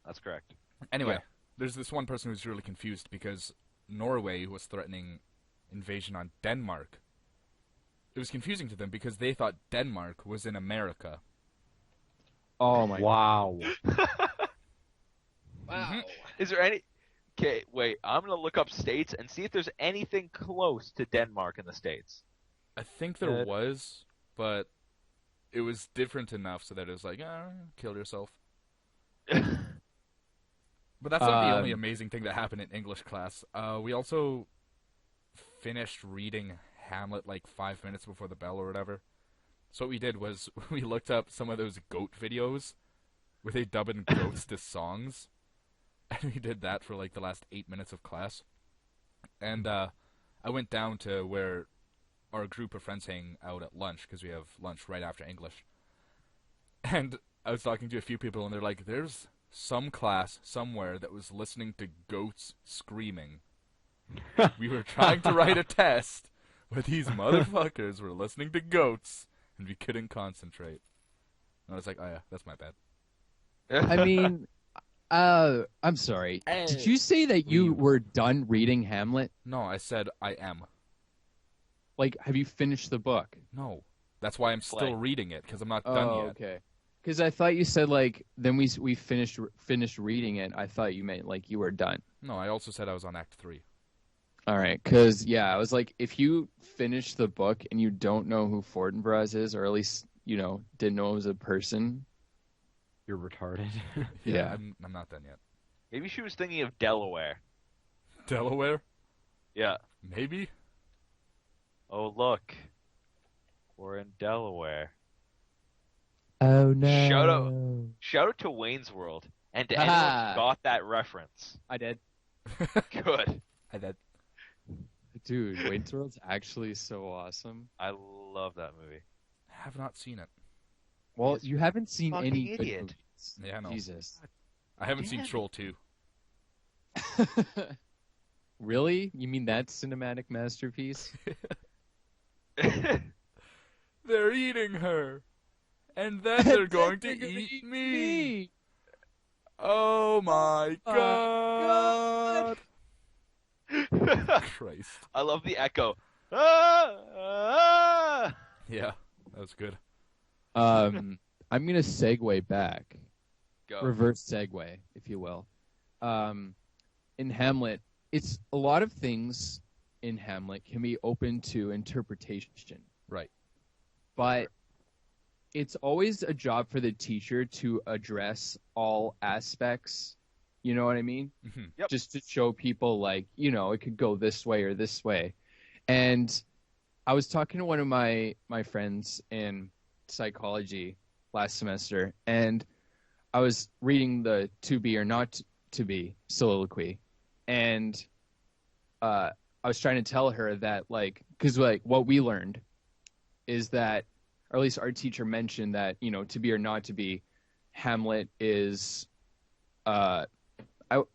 That's correct. Anyway, Yeah. there's this one person who's really confused because Norway was threatening invasion on Denmark. It was confusing to them because they thought Denmark was in America. Oh my Wow. Wow. Is there any? Okay, wait. I'm gonna look up states and see if there's anything close to Denmark in the states. I think there was, but it was different enough so that it was like, kill yourself. But that's not the only amazing thing that happened in English class. We also finished reading Hamlet like 5 minutes before the bell or whatever. So what we did was we looked up some of those goat videos where they dub in goats to songs. And we did that for like the last 8 minutes of class. And I went down to where our group of friends hang out at lunch, because we have lunch right after English. And I was talking to a few people, and they're like, there's some class somewhere that was listening to goats screaming. We were trying to write a test, but these motherfuckers were listening to goats, and we couldn't concentrate. And I was like, oh yeah, that's my bad. I mean, I'm sorry. Did you say that you were done reading Hamlet? No, I said I am. Like, have you finished the book? No. That's why I'm still Play. reading it, because I'm not done Oh, yet. okay. Because I thought you said like then we finished reading it. I thought you meant like you were done. No, I also said I was on Act 3. All right, because yeah, I was like, if you finish the book and you don't know who Fortinbras is, or at least didn't know it was a person. You're retarded. Yeah. I'm not done yet. Maybe she was thinking of Delaware. Delaware? Yeah. Maybe? Oh look, we're in Delaware. Oh no! Shout out to Wayne's World and to Ah. anyone who got that reference. I did. Good. I did. Dude, Wayne's World's actually so awesome. I love that movie. Have not seen it. Well, Yes, you haven't seen fucking any good idiot. movies. Yeah, I know. Jesus. I haven't seen Damn it. Troll 2. Really? You mean that cinematic masterpiece? They're eating her. And then they're going to eat me. Oh my god. Christ. I love the echo. Ah, ah. Yeah, that was good. I'm gonna segue back. Go. Reverse segue, if you will. In Hamlet, it's a lot of things in Hamlet can be open to interpretation. Right. But it's always a job for the teacher to address all aspects You know what I mean? Mhm. Yep. Just to show people, like, it could go this way or this way. And I was talking to one of my friends in psychology last semester, and I was reading the To Be or Not to Be soliloquy, and I was trying to tell her that, like, because, like, what we learned is that, or at least our teacher mentioned that, to be or not to be, Hamlet is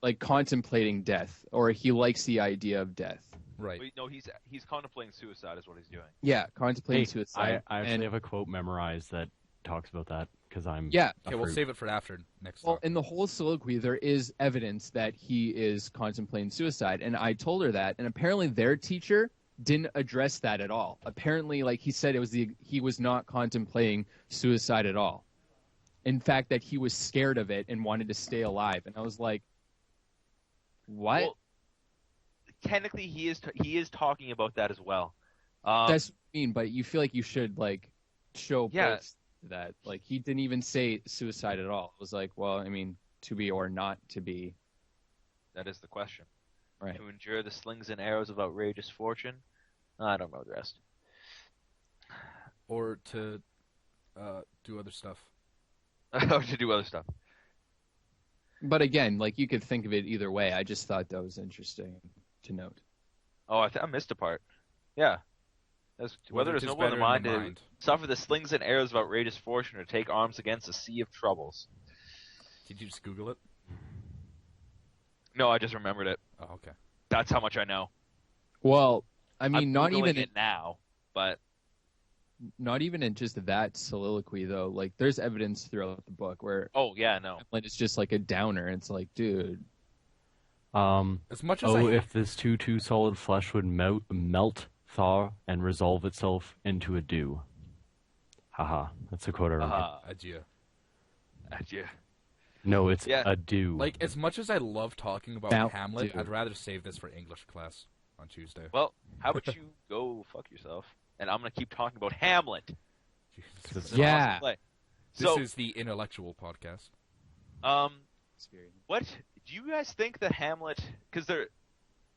like contemplating death, or he likes the idea of death. Right. Wait, no, he's contemplating suicide is what he's doing. Yeah, contemplating Hey, suicide. I actually And- have a quote memorized that talks about that because I'm yeah. a Okay, we'll fruit. save it for after next Well, talk. in the whole soliloquy, there is evidence that he is contemplating suicide, and I told her that, and apparently their teacher didn't address that at all. Apparently, like he said, he was not contemplating suicide at all. In fact, that he was scared of it and wanted to stay alive, and I was like, "What?" Well, technically, he is talking about that as well. That's what I mean, but you feel like you should like show Yeah. both that. Like he didn't even say suicide at all. It was like, well, I mean, to be or not to be. That is the question. Right. To endure the slings and arrows of outrageous fortune. I don't know the rest. Or to do other stuff. Or to do other stuff. But again, like you could think of it either way. I just thought that was interesting to note. Oh, I missed a part. Yeah. Whether it's it is noble in the better mind the to mind. suffer the slings and arrows of outrageous fortune or take arms against a sea of troubles. Did you just Google it? No, I just remembered it. Oh, okay. That's how much I know. Well, I mean, I'm not Googling even it now, but in just that soliloquy though. Like, there's evidence throughout the book where oh yeah, no. Hamlet is just like a downer. It's like, dude, As much as Oh, I if this too solid flesh would melt, thaw, and resolve itself into a dew. Haha, that's a quote I remember. adieu. Adieu. No, it's Yeah. a dew. Like, as much as I love talking about Now, Hamlet, dude. I'd rather save this for English class on Tuesday. Well, how about you go fuck yourself? And I'm gonna keep talking about Hamlet. Jesus. It's an Yeah. awesome play. This So, is the intellectual podcast. what do you guys think that Hamlet? Because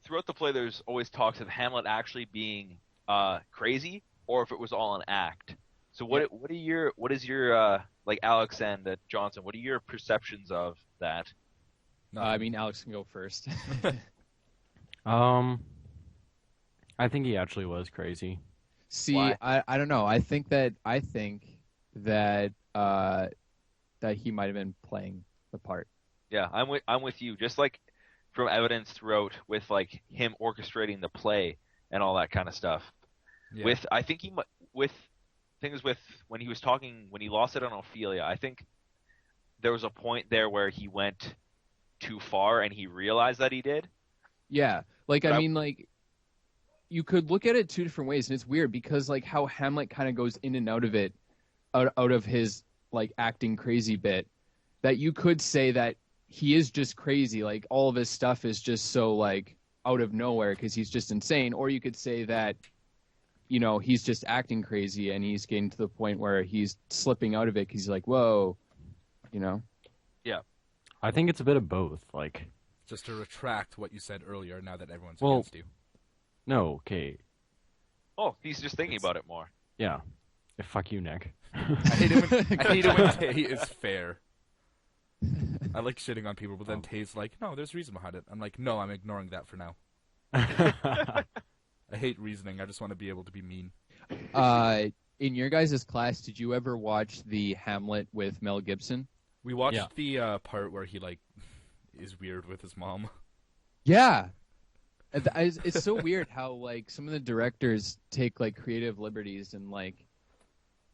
throughout the play, there's always talks of Hamlet actually being crazy, or if it was all an act. So what is your like Alex and Johnson? What are your perceptions of that? I mean, Alex can go first. I think he actually was crazy. See, Why? I don't know. I think that that he might have been playing the part. Yeah, I'm with you. Just like from evidence throughout with like him orchestrating the play and all that kind of stuff. Yeah. With I think with things with when he was talking when he lost it on Ophelia. I think there was a point there where he went too far and he realized that he did. Yeah, like But I mean, like you could look at it two different ways, and it's weird because like how Hamlet kind of goes in and out of it, out of his like acting crazy bit. That you could say that he is just crazy, like all of his stuff is just so like out of nowhere because he's just insane, or you could say that he's just acting crazy and he's getting to the point where he's slipping out of it because he's like, whoa, I think it's a bit of both. Like, Just to retract what you said earlier, now that everyone's Well- against you. no, okay, Oh, he's just thinking about it more. yeah. Fuck you, Nick. I hate it when Tay is fair. I like shitting on people, but then Tay's like, no, there's reason behind it. I'm like, no, I'm ignoring that for now. I hate reasoning. I just want to be able to be mean. In your guys' class, did you ever watch the Hamlet with Mel Gibson? We watched Yeah. the part where he like is weird with his mom. Yeah. It's so weird how like some of the directors take like creative liberties and like,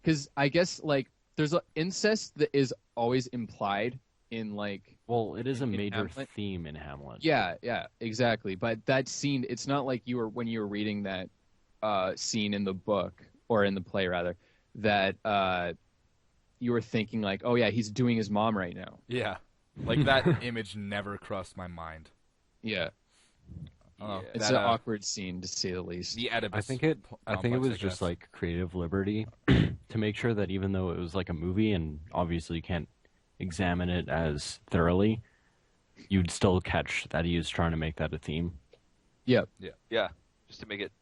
because I guess like there's incest that is always implied in like, Well, it is a In major Hamlet? theme in Hamlet. yeah, exactly. But that scene, it's not like when you were reading that scene in the book or in the play rather, that you were thinking like, oh yeah, he's doing his mom right now. Yeah, like that image never crossed my mind. Yeah. Oh, It's that, an awkward scene to say the least. The Oedipus. I think it complex, was I just guess. like creative liberty to make sure that even though it was like a movie and obviously you can't examine it as thoroughly, you'd still catch that he was trying to make that a theme. Yeah. Yeah, just to make it.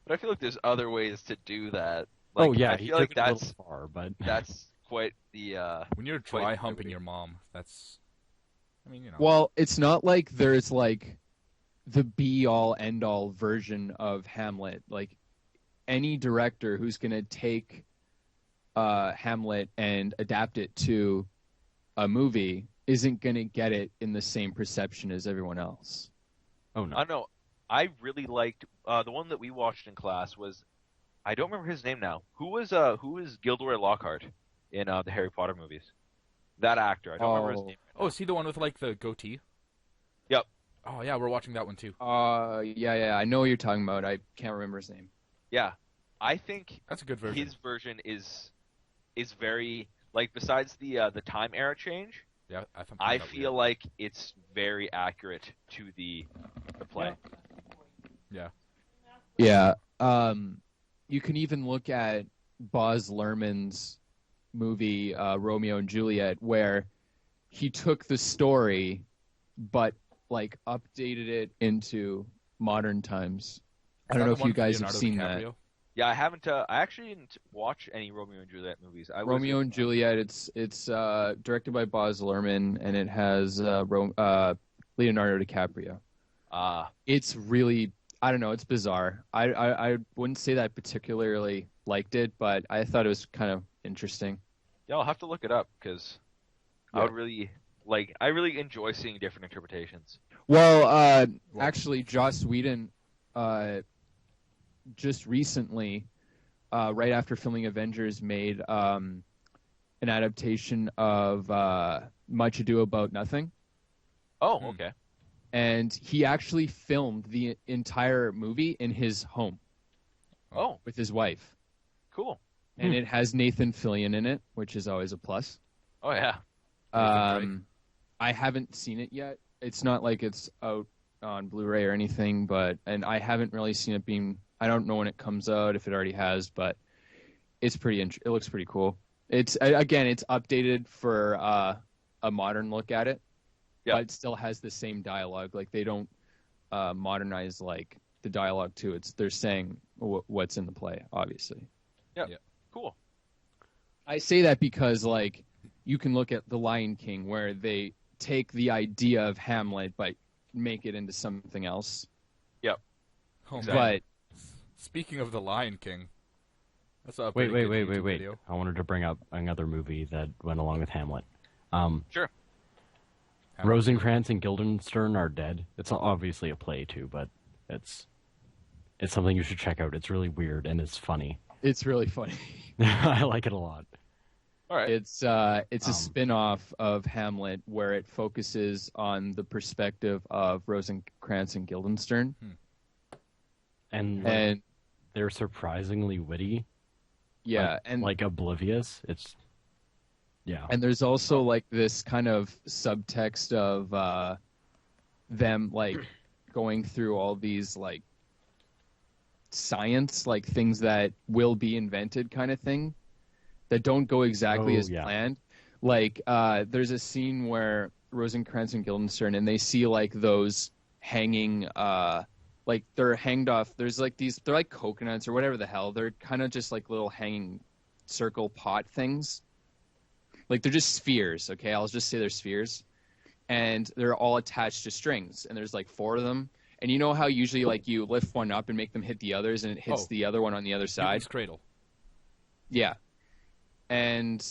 But I feel like there's other ways to do that. Oh Like, yeah, I he feel took like it a little far, but that's quite the. When you're Quite dry humping the- your mom, that's. I mean, you know. Well, it's not like there's like the be-all, end-all version of Hamlet. Like any director who's going to take Hamlet and adapt it to a movie isn't going to get it in the same perception as everyone else. oh no. I don't know. I really liked the one that we watched in class was. I don't remember his name now. Who was Gilderoy Lockhart in the Harry Potter movies? That actor. I don't remember his name. Oh, is he the one with like the goatee? Yep. Oh yeah, we're watching that one too. Yeah, I know what you're talking about. I can't remember his name. Yeah, I think That's a good version. his version is very like besides the time era change. Yeah, I, found I that feel weird. like it's very accurate to the play. Yeah. Yeah. You can even look at Baz Luhrmann's movie Romeo and Juliet, where he took the story, but like updated it into modern times. I Is don't that know the if one you with guys have Leonardo seen that. DiCaprio? Yeah, I haven't. I actually didn't watch any Romeo and Juliet movies. Romeo and Juliet. It's directed by Baz Luhrmann, and it has Leonardo DiCaprio. It's really, I don't know, it's bizarre. I wouldn't say that I particularly liked it, but I thought it was kind of interesting. Yeah, I'll have to look it up because I Yeah. would really like. I really enjoy seeing different interpretations. Well, actually, Joss Whedon, just recently, right after filming Avengers, made an adaptation of Much Ado About Nothing. Oh, Hmm. okay. And he actually filmed the entire movie in his home Oh, with his wife. cool. And it has Nathan Fillion in it, which is always a plus. Oh yeah. Nathan Drake. I haven't seen it yet. It's not like it's out on Blu-ray or anything, and I haven't really seen it being. I don't know when it comes out, if it already has, but it's pretty. It looks pretty cool. It's updated for a modern look at it, Yeah. but it still has the same dialogue. Like they don't modernize like the dialogue too. They're saying what's in the play, obviously. Cool. I say that because like you can look at The Lion King where they take the idea of Hamlet but make it into something else. Oh, Exactly. man. But Speaking of the Lion King, that's a Wait, pretty wait, good wait, YouTube wait, wait. video. I wanted to bring up another movie that went along with Hamlet. Sure. Rosencrantz and Guildenstern are dead. It's obviously a play too, but it's something you should check out. It's really weird and it's funny. it's really funny. I like it a lot. All right. It's a spin-off of Hamlet where it focuses on the perspective of Rosencrantz and Guildenstern. And, like, And they're surprisingly witty. yeah, and like oblivious. It's And there's also like this kind of subtext of them like going through all these like science, like things that will be invented kind of thing that don't go exactly Oh, as yeah. planned. Like there's a scene where Rosencrantz and Guildenstern and they see like those hanging like they're hanged off. There's like they're like coconuts or whatever the hell. They're kind of just like little hanging circle pot things. Like they're just spheres, okay? I'll just say they're spheres. And they're all attached to strings. And there's like 4 of them. And you know how usually like you lift one up and make them hit the others and it hits Oh. the other one on the other side? Newton's Cradle. Yeah. And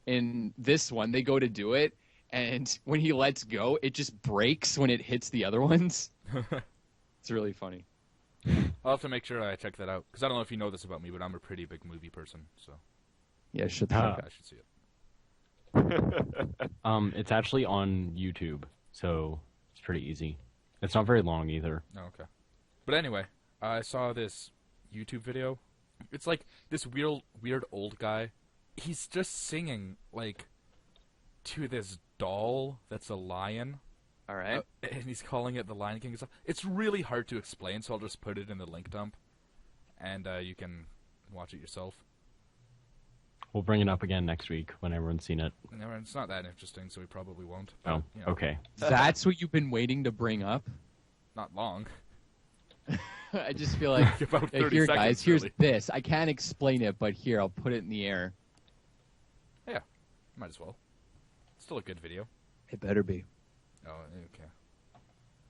in this one, they go to do it. And when he lets go, it just breaks when it hits the other ones. It's really funny. I'll have to make sure I check that out because I don't know if you know this about me, but I'm a pretty big movie person, so Yeah, shut the Ah. fuck up. I should see it. It's actually on YouTube, so it's pretty easy. It's not very long either. Oh, okay. But anyway, I saw this YouTube video. It's like this weird old guy. He's just singing like to this doll that's a lion. All right. And he's calling it the Lion King and stuff. It's really hard to explain, so I'll just put it in the link dump, and you can watch it yourself. We'll bring it up again next week when everyone's seen it. No, it's not that interesting, so we probably won't. Oh, But, you know, okay. That's what you've been waiting to bring up? Not long. I just feel like, About 30 here, seconds, guys, here's really. this. I can't explain it, but here, I'll put it in the air. Yeah, might as well. Still a good video. It better be. Oh, okay.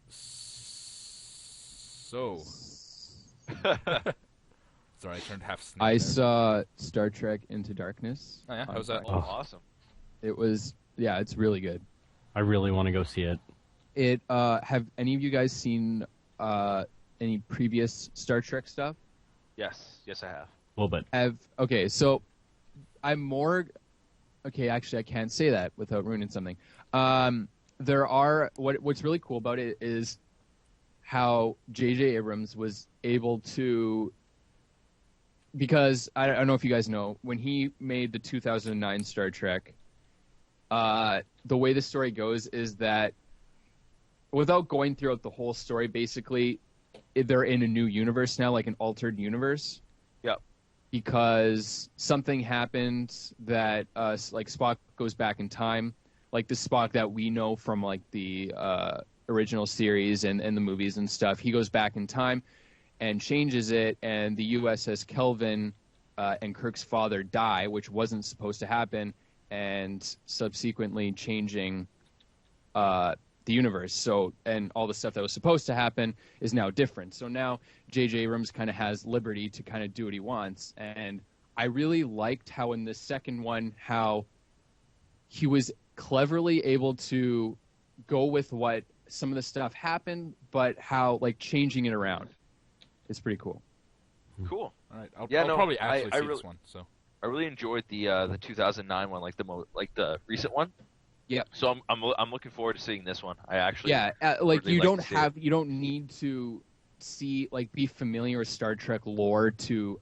So. Sorry, I turned half snake I there. saw Star Trek Into Darkness. Oh, yeah? on How's that? Friday. Oh, awesome. It was, yeah, it's really good. I really want to go see it. It, have any of you guys seen, any previous Star Trek stuff? Yes, I have. A little bit. Okay, so I'm more. Okay, actually, I can't say that without ruining something. There are what's really cool about it is how J.J. Abrams was able to. Because I don't know if you guys know, when he made the 2009 Star Trek, the way the story goes is that, without going throughout the whole story, basically, they're in a new universe now, like an altered universe. Yep. Because something happened that, like, Spock goes back in time, like the Spock that we know from, like, the original series and the movies and stuff. He goes back in time and changes it, and the USS Kelvin and Kirk's father die, which wasn't supposed to happen, and subsequently changing the universe. So, and all the stuff that was supposed to happen is now different. So now J.J. Abrams kind of has liberty to kind of do what he wants. And I really liked how in the second one, how he was cleverly able to go with what some of the stuff happened, but how, like, changing it around. It's pretty cool. Cool. All right, I'll Yeah, no, probably actually I see this really- one. So. I really enjoyed the 2009 one, like the recent one. Yep. So I'm looking forward to seeing this one. I actually Yeah, like, would really you like don't to see have, you don't need to see, like, be familiar with Star Trek lore to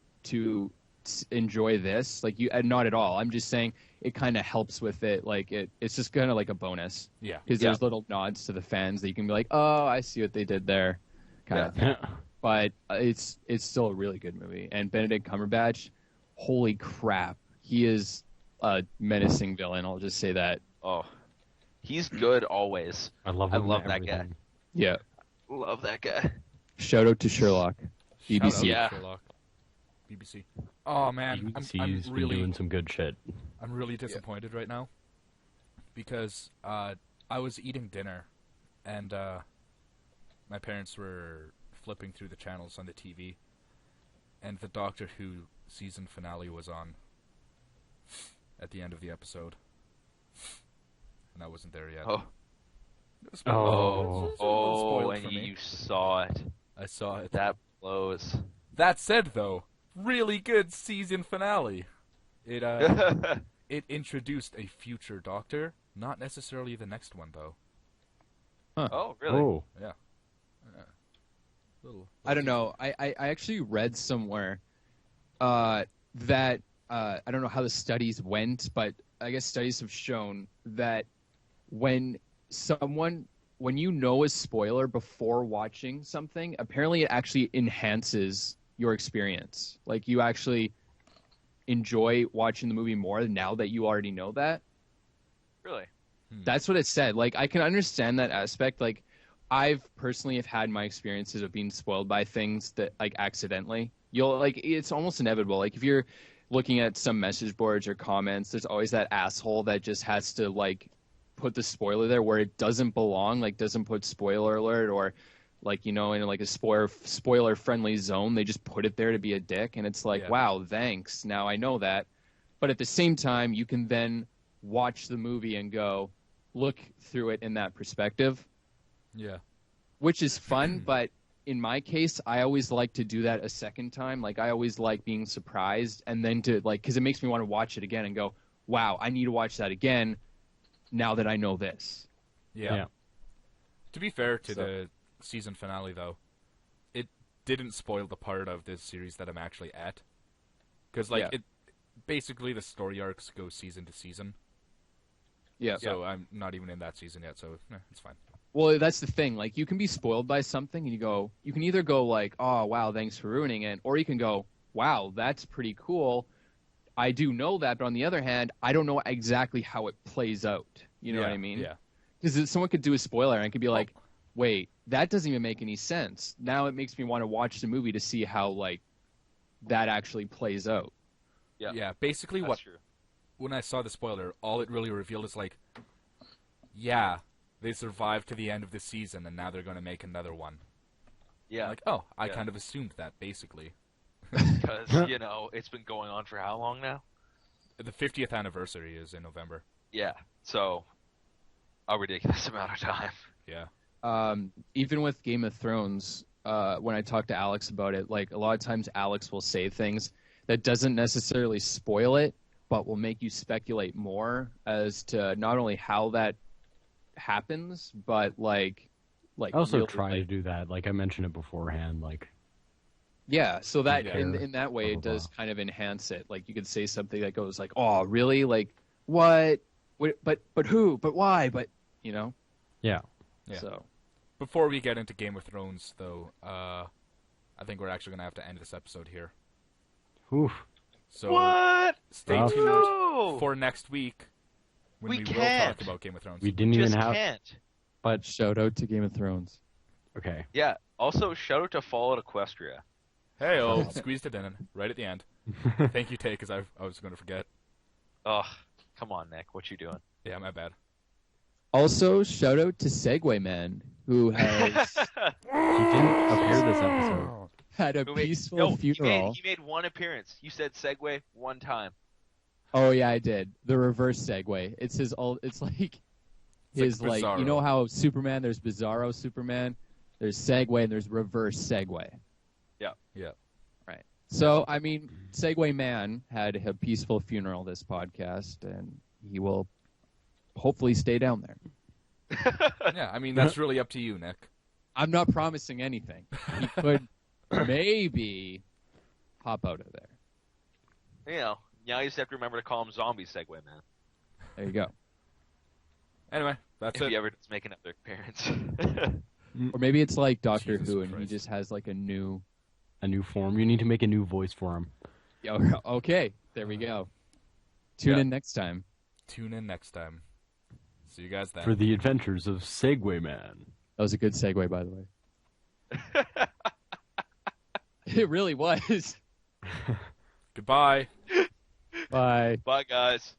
enjoy this. Like, not at all. I'm just saying it kind of helps with it. Like, it's just kind of like a bonus. Yeah. Because Yeah. there's little nods to the fans that you can be like, oh, I see what they did there, kind of thing. But it's still a really good movie. And Benedict Cumberbatch, holy crap, he is a menacing villain. I'll just say that. Oh, he's good always. I love I him in love that guy. everything. Yeah. Love that guy. Shout out to Sherlock. BBC. Shout out Yeah. Sherlock. BBC. Oh man, BBC's I'm been really doing some good shit. I'm really disappointed right now because I was eating dinner and my parents were flipping through the channels on the TV and the Doctor Who season finale was on at the end of the episode. And I wasn't there yet. Oh, It was- Oh. it's a little spoiled and for me. you saw it. I saw it. That blows. That said, though, really good season finale. It it introduced a future Doctor, not necessarily the next one though. Oh, really? Oh, I don't know. I actually read somewhere that I don't know how the studies went, but I guess studies have shown that when you know a spoiler before watching something, apparently it actually enhances your experience. Like, you actually enjoy watching the movie more now that you already know that. Really? That's what it said. Like, I can understand that aspect. Like, I've personally have had my experiences of being spoiled by things that, like, accidentally. You'll, like, it's almost inevitable. Like, if you're looking at some message boards or comments, there's always that asshole that just has to, like, put the spoiler there where it doesn't belong. Like, doesn't put spoiler alert, or, like, you know, in, like, a spoiler friendly zone. They just put it there to be a dick. And it's like, Yeah. wow, thanks. Now I know that. But at the same time, you can then watch the movie and go, look through it in that perspective, Yeah. which is fun. But in my case, I always like to do that a second time. Like, I always like being surprised, and then to, like, because it makes me want to watch it again and go, wow, I need to watch that again now that I know this. Yeah. Yeah. To be fair to So- the season finale, though, it didn't spoil the part of this series that I'm actually at. Because, like, Yeah. it basically the story arcs go season to season. Yeah. So I'm not even in that season yet, so it's fine. Well, that's the thing. Like, you can be spoiled by something, and you can either go like, oh, wow, thanks for ruining it, or you can go, wow, that's pretty cool. I do know that, but on the other hand, I don't know exactly how it plays out. You know what I mean? Yeah. Because someone could do a spoiler and could be like, wait, that doesn't even make any sense. Now it makes me want to watch the movie to see how, like, that actually plays out. Yeah, basically That's true. when I saw the spoiler, all it really revealed is like, yeah, they survived to the end of the season, and now they're going to make another one. Yeah, Like, oh, I Yeah. kind of assumed that, basically. because it's been going on for how long now? The 50th anniversary is in November. Yeah, so a ridiculous amount of time. Yeah. Even with Game of Thrones, when I talk to Alex about it, like a lot of times Alex will say things that doesn't necessarily spoil it, but will make you speculate more as to not only how that happens, but like I also really, try to like, do that. Like I mentioned it beforehand. Like yeah, so that Yeah. in that way Blah, it blah, does blah. kind of enhance it. Like you could say something that goes like, "Oh, really? Like what? But who? But why? But you know." yeah. Yeah. So Before we get into Game of Thrones, though, I think we're actually going to have to end this episode here. Oof. So What? stay Well, tuned No! for next week when We we will can't. talk about Game of Thrones. We didn't Just even have. can't. But shout out to Game of Thrones. okay. Yeah. Also, shout out to Fallout Equestria. Hey, oh, squeezed it in right at the end. Thank you, Tay, because I was going to forget. Ugh, come on, Nick. What you doing? Yeah, my bad. Also, shout out to Segway Man, who has He didn't appear this episode. had a Who made- peaceful no, funeral. He made one appearance. You said Segway one time. Oh yeah, I did. The reverse Segway. It's his old. It's like his like you know Bizarro. how Superman. There's Bizarro Superman. There's Segway and there's reverse Segway. Yeah. Right. So I mean, Segway Man had a peaceful funeral this podcast, and he will hopefully stay down there. Yeah, I mean, that's really up to you, Nick. I'm not promising anything. He could maybe hop out of there. You know, now you just have to remember to call him Zombie Segway Man. There you go. Anyway, that's If it. he ever does make another appearance. Or maybe it's like Doctor Jesus Who, and he Christ. just has like a new. A new form. You need to make a new voice for him. Okay, there we go. Tune Yeah. in next time. Tune in next time. See you guys then. For the adventures of Segway Man. That was a good segue, by the way. It really was. Goodbye. Bye. Bye, guys.